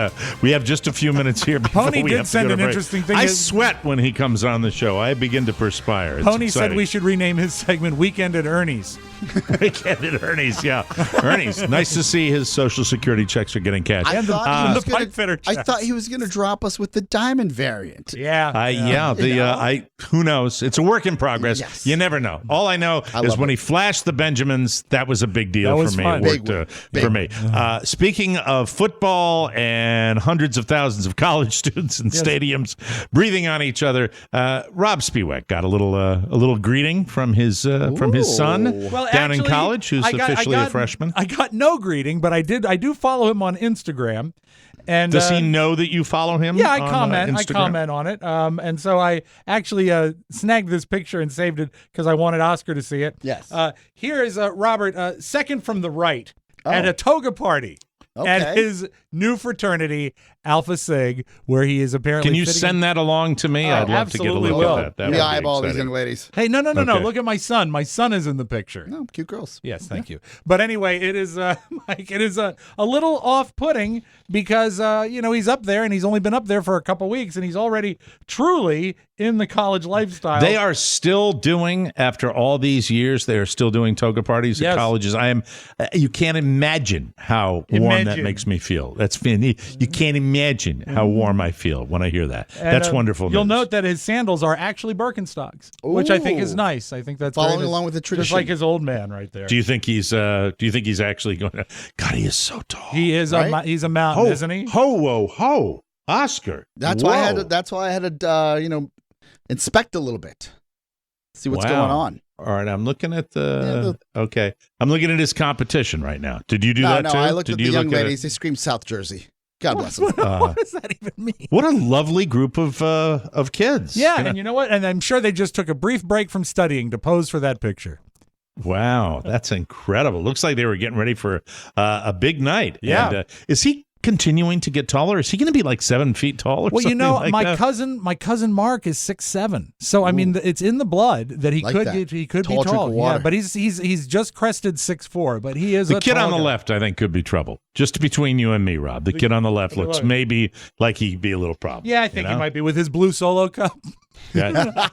We have just a few minutes here before Pony we did have to send go to an break. interesting thing. I sweat when he comes on the show. I begin to perspire. It's Pony exciting. said we should rename his segment Weekend at Ernie's. Weekend at Ernie's, yeah. Ernie's, nice to see his Social Security checks are getting cashed. I thought he was going to drop us with the Diamond variant. Yeah. Who knows? It's a work in progress. Yes. You never know. All I know is when he flashed the Benjamins, that was a big deal for me. fun. It worked for me. Speaking of football and hundreds of thousands of college students in stadiums breathing on each other, Rob Spiewak got a little greeting from his son down in college, who's officially a freshman. I got no greeting, but I do follow him on Instagram. And does he know that you follow him? Yeah, I on, comment. I Instagram? comment on it. And so I actually snagged this picture and saved it because I wanted Oscar to see it. Yes. Here is Robert, second from the right, at a toga party. Okay. At his new fraternity, Alpha Sig, where he is apparently. Can you send that along to me? I'd love to get a look at that. We eyeball these young ladies. Hey, no. Okay. Look at my son. My son is in the picture. No, cute girls. Yes, thank you. But anyway, it is, Mike, it is a little off-putting because, he's up there and he's only been up there for a couple weeks and he's already truly in the college lifestyle. They are still doing, after all these years, they are still doing toga parties at colleges. You can't imagine how warm that makes me feel. That's you can't imagine how warm I feel when I hear that. And, that's wonderful. You'll news. note that his sandals are actually Birkenstocks, which I think is nice. I think that's following very, along with the tradition, just like his old man right there. Do you think he's actually going to? God, he is so tall. He is. Right? He's a mountain, isn't he? Ho, Oscar. That's Whoa. why I had to inspect a little bit, see what's going on. All right, I'm looking at okay. I'm looking at his competition right now. Did you do that too? No, I looked Did at the you young look at ladies. They screamed South Jersey. God bless them. What does that even mean? What a lovely group of kids. Yeah, and you know what? And I'm sure they just took a brief break from studying to pose for that picture. Wow, that's incredible. Looks like they were getting ready for a big night. Yeah. And, is he continuing to get taller? Is he going to be like 7 feet tall or Well, something like my that? cousin Mark is 6'7". So I mean, it's in the blood that he could be Tall drink tall. of water. Yeah, but he's just crested 6'4", but he is the a kid tall on the guy. left, I think, could be trouble. Just between you and me, Rob. The kid on the left looks maybe like he'd be a little problem. Yeah, I think he might be with his blue Solo cup. Yeah.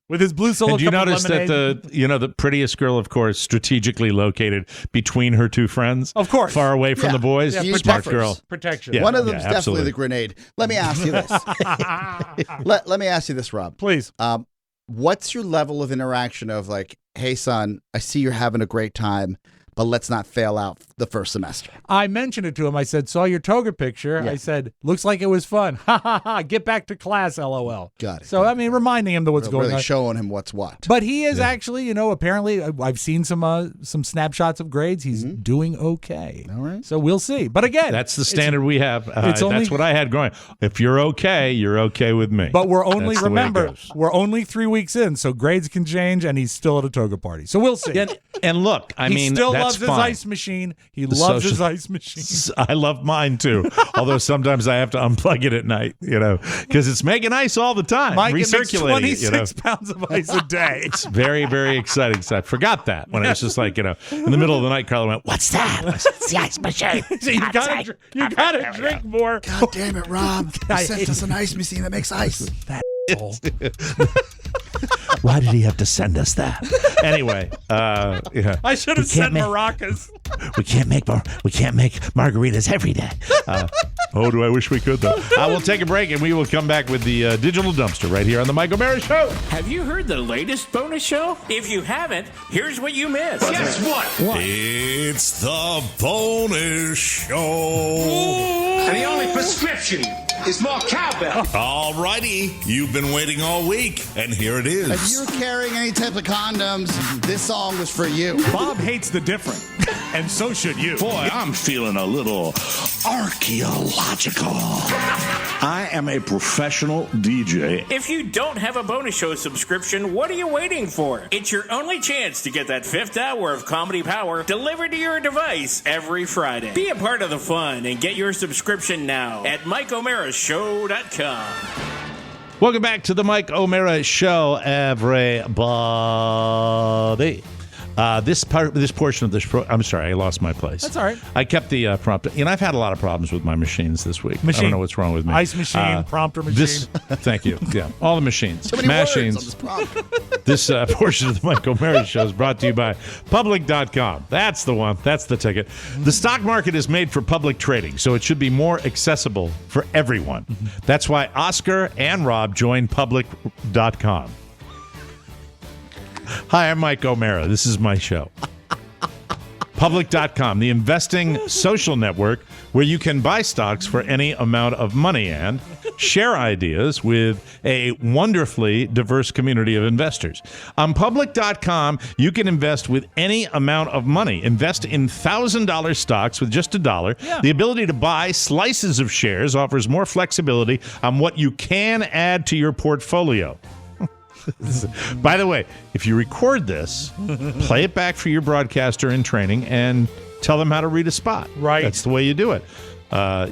With his blue Solo And do you cup of notice that lemonade. the prettiest girl, of course, strategically located between her two friends? Of course. Far away from the boys? Yeah, Smart girl. Protection. Yeah. One of them's definitely absolutely. the grenade. Let me ask you this. let me ask you this, Rob. Please. What's your level of interaction of like, hey, son, I see you're having a great time, but let's not fail out the first semester. I mentioned it to him. I said, saw your toga picture. Yeah. I said, looks like it was fun. Ha ha ha. Get back to class, LOL. Got it. So, I mean, reminding him that what's going Really on. showing him what's what. But he is actually, apparently I've seen some snapshots of grades. He's doing okay. All right. So we'll see. But again, That's the standard we have. it's only- That's what I had growing. If you're okay with me. But we're only, That's the way it remember, goes. we're only 3 weeks in, so grades can change, and he's still at a toga party. So we'll see. And look, I he mean, still that's loves his fine. ice machine. He loves his ice machine. I love mine too. Although sometimes I have to unplug it at night, because it's making ice all the time, Mike, it makes recirculating it. 26 pounds of ice a day. It's very, very exciting. So I forgot that when it was just like, in the middle of the night, Carla went, "What's that?" I said, "It's the ice machine." So you gotta drink more. God damn it, Rob. You sent us an ice machine that makes ice. Why did he have to send us that? Anyway, I should have sent maracas. We can't make margaritas every day. Do I wish we could, though. We'll take a break, and we will come back with the digital dumpster right here on the Mike O'Mara Show. Have you heard the latest bonus show? If you haven't, here's what you missed. Guess what? It's the bonus show. And the only prescription is more cowbell. All righty, you've been waiting all week, and here it is. If you're carrying any type of condoms, this song was for you. Bob hates the different, and so should you. Boy, I'm feeling a little archaeological. I am a professional DJ. If you don't have a bonus show subscription, what are you waiting for? It's your only chance to get that 5th hour of comedy power delivered to your device every Friday. Be a part of the fun and get your subscription now at MikeO'MaraShow.com. Welcome back to the Mike O'Mara Show, everybody. This portion of this I'm sorry, I lost my place. That's all right. I kept the prompter. I've had a lot of problems with my machines this week. I don't know what's wrong with me. Ice machine, prompter machine. Thank you. Yeah, all the machines. So many words on machines. this prompter. This portion of the Mike O'Mara Show is brought to you by Public.com. That's the one. That's the ticket. The stock market is made for public trading, so it should be more accessible for everyone. That's why Oscar and Rob joined Public.com. Hi, I'm Mike O'Mara. This is my show. Public.com, the investing social network where you can buy stocks for any amount of money and share ideas with a wonderfully diverse community of investors. On Public.com, you can invest with any amount of money. Invest in $1,000 stocks with just $1. Yeah. The ability to buy slices of shares offers more flexibility on what you can add to your portfolio. By the way, if you record this, play it back for your broadcaster in training and tell them how to read a spot. Right. That's the way you do it.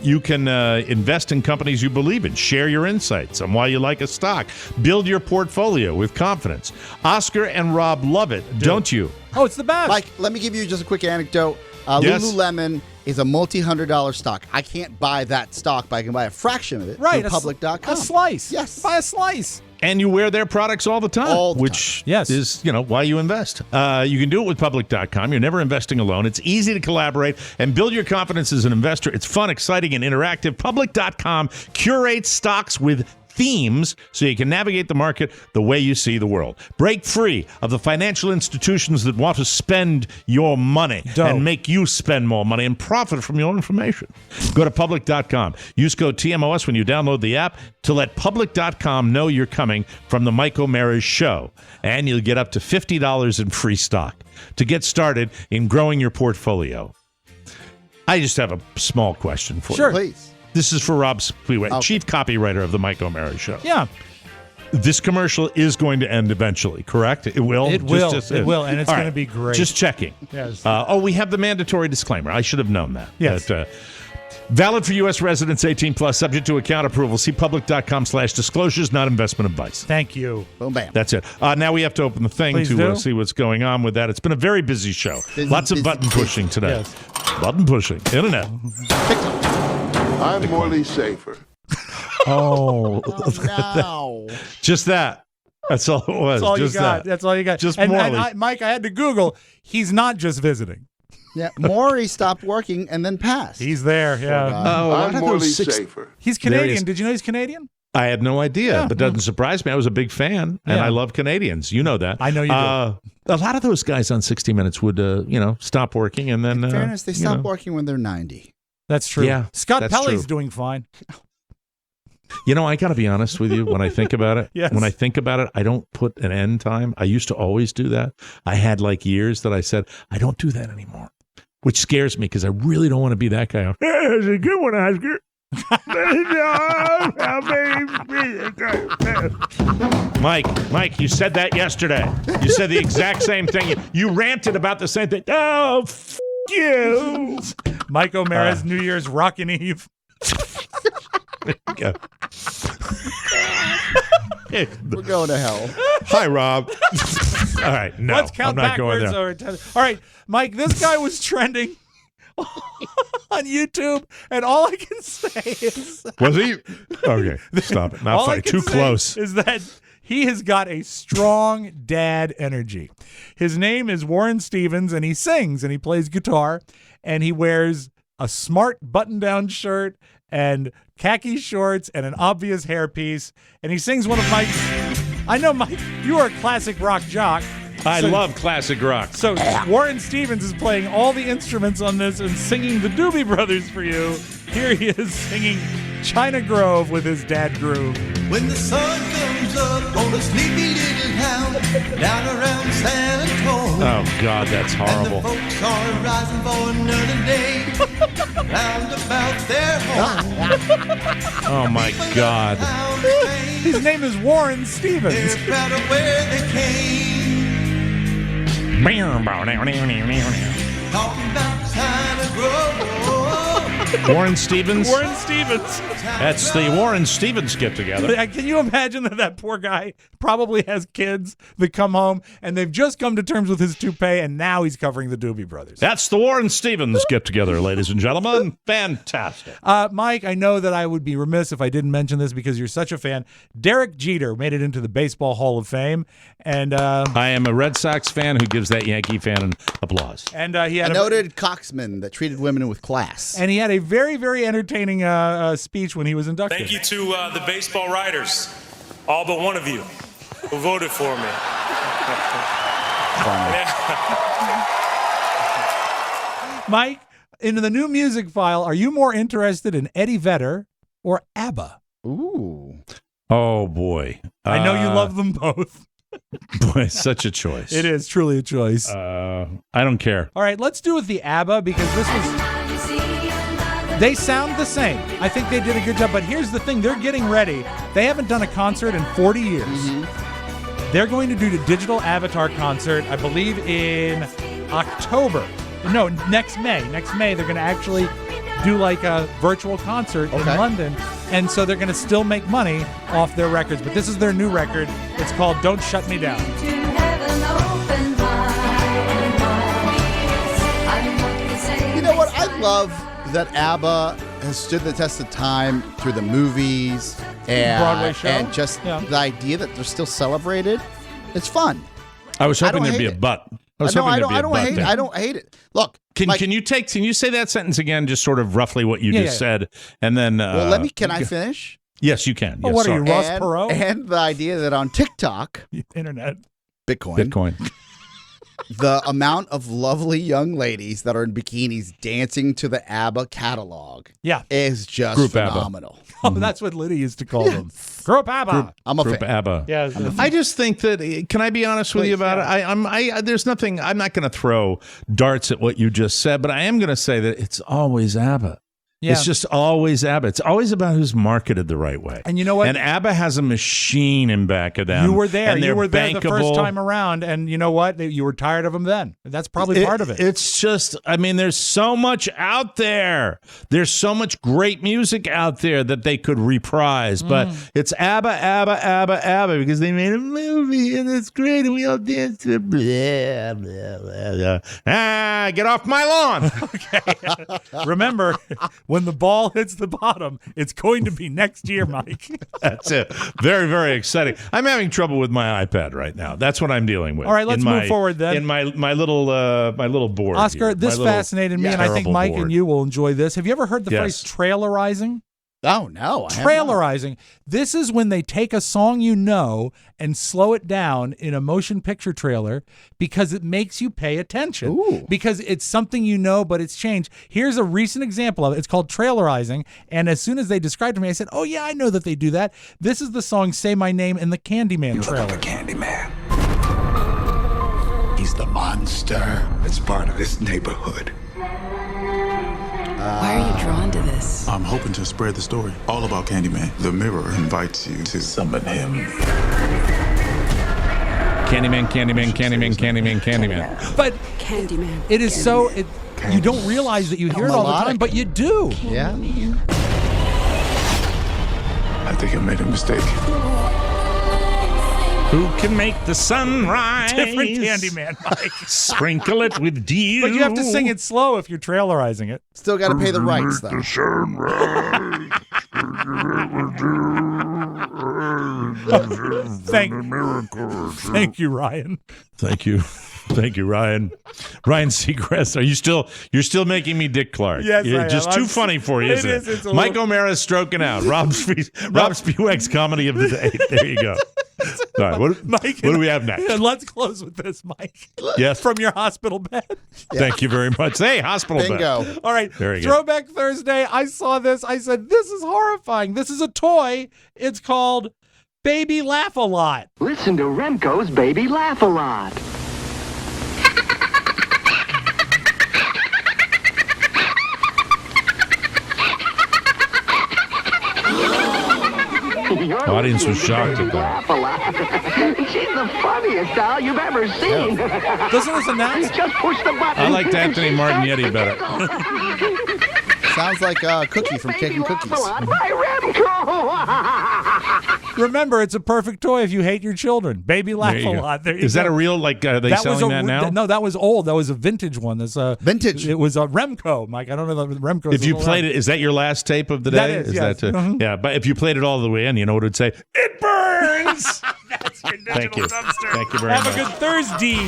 You can invest in companies you believe in, share your insights on why you like a stock, build your portfolio with confidence. Oscar and Rob love it, don't you? Oh, it's the best. Mike, let me give you just a quick anecdote. Yes. Lululemon is a multi-$100 stock. I can't buy that stock, but I can buy a fraction of it right. through Public.com. A slice. Yes. Buy a slice. And you wear their products all the time, All the which time. Yes. is, why you invest. You can do it with Public.com. You're never investing alone. It's easy to collaborate and build your confidence as an investor. It's fun, exciting, and interactive. Public.com curates stocks with themes so you can navigate the market the way you see the world. Break free of the financial institutions that want to spend your money and make you spend more money and profit from your information. Go to Public.com. Use code TMOS when you download the app to let Public.com know you're coming from the Mike O'Mara Show. And you'll get up to $50 in free stock to get started in growing your portfolio. I just have a small question for you. Sure. Please. This is for Rob Spiewak, chief copywriter of the Mike O'Mara Show. Yeah. This commercial is going to end eventually, correct? It will? It will. It will, and it's All going to be great. Just checking. Yes. We have the mandatory disclaimer. I should have known that. Yes. Valid for U.S. residents 18 plus, subject to account approval. See public.com/disclosures, not investment advice. Thank you. Boom, bam. That's it. Now we have to open the thing Please to do. see what's going on with that. It's been a very busy show. Lots of button pushing today. Yes. Button pushing. Internet. I'm Morley Safer. Oh. No. Just that. That's all it was. That's all just you got. that. That's all you got. Just and Morley. Mike, I had to Google. He's not just visiting. Yeah, Maury stopped working and then passed. He's there. Yeah. I'm Morley Safer. He's There he Canadian. is. Did you know he's Canadian? I had no idea, but doesn't surprise me. I was a big fan, and I love Canadians. You know that. I know you do. A lot of those guys on 60 Minutes would, stop working, and then. In fairness, they stop working when they're 90. That's true. Yeah, Scott that's Pelley's true. doing fine. I got to be honest with you. When I think about it, when I think about it, I don't put an end time. I used to always do that. I had years that I said I don't do that anymore, which scares me because I really don't want to be that guy. Hey, that's a good one, Oscar. Mike, you said that yesterday. You said the exact same thing. You ranted about the same thing. Oh, you. Mike O'Mara's New Year's Rockin' Eve. There you go. We're going to hell. Hi, Rob. All right, no, Let's count I'm not going backwards. there. All right, Mike, this guy was trending on YouTube, and all I can say is... Was he? Okay, stop it. Not all I funny. can Too say close. Is that he has got a strong dad energy. His name is Warren Stevens, and he sings, and he plays guitar, and he wears a smart button-down shirt and khaki shorts and an obvious hairpiece, and he sings one of Mike's... I know, Mike, you are a classic rock jock. I love classic rock. So Warren Stevens is playing all the instruments on this and singing the Doobie Brothers for you. Here he is singing China Grove with his dad groove. When the sun comes up on a sleepy little town down around San Antonio. Oh, God, that's horrible. And the folks are rising for another day round about their home. Oh, my God. His name is Warren Stevens. They're proud of where they came. Talking about China Grove. Warren Stevens? Warren Stevens. That's the Warren Stevens get together. Can you imagine that poor guy probably has kids that come home and they've just come to terms with his toupee and now he's covering the Doobie Brothers? That's the Warren Stevens get together, ladies and gentlemen. Fantastic. Mike, I know that I would be remiss if I didn't mention this because you're such a fan. Derek Jeter made it into the Baseball Hall of Fame. And I am a Red Sox fan who gives that Yankee fan an applause. And he had a noted coxman that treated women with class. And he had a very, very entertaining speech when he was inducted. Thank you to the baseball writers, all but one of you, who voted for me. Mike, in the new music file, are you more interested in Eddie Vedder or ABBA? Ooh. Oh, boy. I know you love them both. Boy, such a choice. It is truly a choice. I don't care. All right, let's do it with the ABBA because this was... They sound the same. I think they did a good job, but here's the thing. They're getting ready. They haven't done a concert in 40 years. Mm-hmm. They're going to do the digital avatar concert, I believe, in October. No, next May. Next May, they're going to actually do like a virtual concert in London. And so they're going to still make money off their records. But this is their new record. It's called Don't Shut Me Down. You know what? I love that ABBA has stood the test of time through the movies and Broadway show. And just the idea that they're still celebrated. It's fun. I was hoping there'd be a but. I don't hate it. Look, can you say that sentence again, just sort of roughly what you just said, and then well, can I finish? Yes, you can. Yes, what are you, Ross Perot? And the idea that on TikTok, internet, Bitcoin. The amount of lovely young ladies that are in bikinis dancing to the ABBA catalog is just Group phenomenal. ABBA. Oh, that's what Liddy used to call them. Group ABBA. I'm a Group fan. ABBA. Yeah, I just think that, can I be honest with you about it? There's nothing, I'm not going to throw darts at what you just said, but I am going to say that it's always ABBA. Yeah. It's just always ABBA. It's always about who's marketed the right way. And you know what? And ABBA has a machine in back of them. You were there. And You were there the bankable. first time around. And you know what? You were tired of them then. That's probably part of it. It's just, I mean, there's so much out there. There's so much great music out there that they could reprise. But it's ABBA, ABBA, ABBA, ABBA because they made a movie and it's great and we all dance to it. Blah, blah, blah, blah. Get off my lawn. Okay. Remember, when the ball hits the bottom, it's going to be next year, Mike. That's it. Very, very exciting. I'm having trouble with my iPad right now. That's what I'm dealing with. All right, let's move forward then. In my little board. Oscar, here. this fascinated me, and I think Mike and you will enjoy this. Have you ever heard the phrase trailerizing? Oh, no. I have Trailerizing. This is when they take a song you know and slow it down in a motion picture trailer because it makes you pay attention. Ooh. Because it's something you know, but it's changed. Here's a recent example of it. It's called Trailerizing. And as soon as they described it to me, I said, oh, yeah, I know that they do that. This is the song Say My Name in the Candyman trailer. Look at the Candyman. He's the monster that's part of this neighborhood. Why are you drawn to this? I'm hoping to spread the story all about Candyman. The mirror invites you to summon him. Candyman, Candyman, Candyman, Candyman, Candyman. But Candyman. it is so... you don't realize that you hear it all the time, but you do. Yeah. I think I made a mistake. Who can make the sun rise? Different Candyman, Mike. Sprinkle it with dew. But you have to sing it slow if you're trailerizing it. Still got to pay the rights, though. Thank you, Ryan. Thank you. Thank you, Ryan. Ryan Seacrest, you're still making me Dick Clark. Yes, You're I just am. too funny for you, isn't it? It's Mike O'Mara's stroking out. Rob Spiewak's comedy of the day. There you go. All right, what do we have next? Let's close with this, Mike. Yes. From your hospital bed. Thank you very much. Hey, hospital Bingo. bed. All right. Very good. Throwback Thursday. I saw this. I said, this is horrifying. This is a toy. It's called Baby Laugh a Lot. Listen to Remco's Baby Laugh a Lot. The audience was shocked at that. She's the funniest doll you've ever seen. Doesn't this announce? Just push the button. I liked Anthony Martignetti better. Sounds like Cookie from Cake and Cookies. Remember, it's a perfect toy if you hate your children. Baby Laugh a Lot. There you Is go. that a real, are they selling that now? No, that was old. That was a vintage one. That's vintage. It was a Remco, Mike. I don't know the Remco. If you played it, is that your last tape of the day? That is, yes. That, yeah, but if you played it all the way in, you know what it would say? It burns! That's your digital Thank you. dumpster. Thank you very much. Have a good Thursday.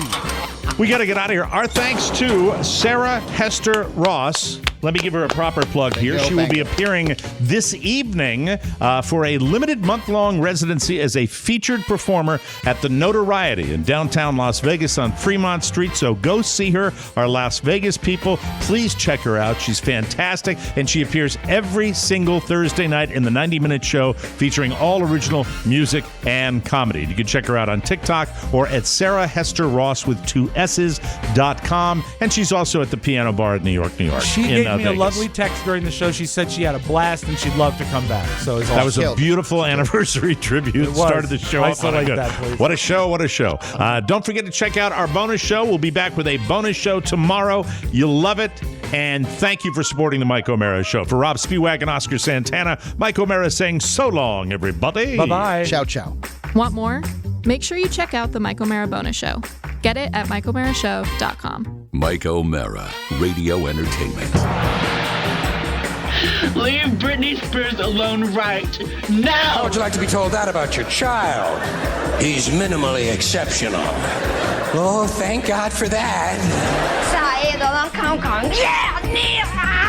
We got to get out of here. Our thanks to Sarah Hester Ross. Let me give her a proper plug here. She will be appearing this evening for a limited month-long residency as a featured performer at the Notoriety in downtown Las Vegas on Fremont Street. So go see her. Our Las Vegas people, please check her out. She's fantastic, and she appears every single Thursday night in the 90-minute show featuring all original music and comedy. You can check her out on TikTok or at Sarah Hester Ross with 2 S's.com. And she's also at the Piano Bar in New York, New York. She gave me a lovely text during the show. She said she had a blast and she'd love to come back. So that was a beautiful anniversary tribute. Started the show off on a good. What a show, what a show. Don't forget to check out our bonus show. We'll be back with a bonus show tomorrow. You'll love it. And thank you for supporting the Mike O'Mara Show. For Rob Spiewak and Oscar Santana, Mike O'Mara saying so long, everybody. Bye-bye. Ciao, ciao. Want more? Make sure you check out the Mike O'Mara Bonus Show. Get it at MikeO'MaraShow.com. Mike O'Mara, Radio Entertainment. Leave Britney Spears alone right now. How would you like to be told that about your child? He's minimally exceptional. Oh, thank God for that. 下一个能看看，耶！你好。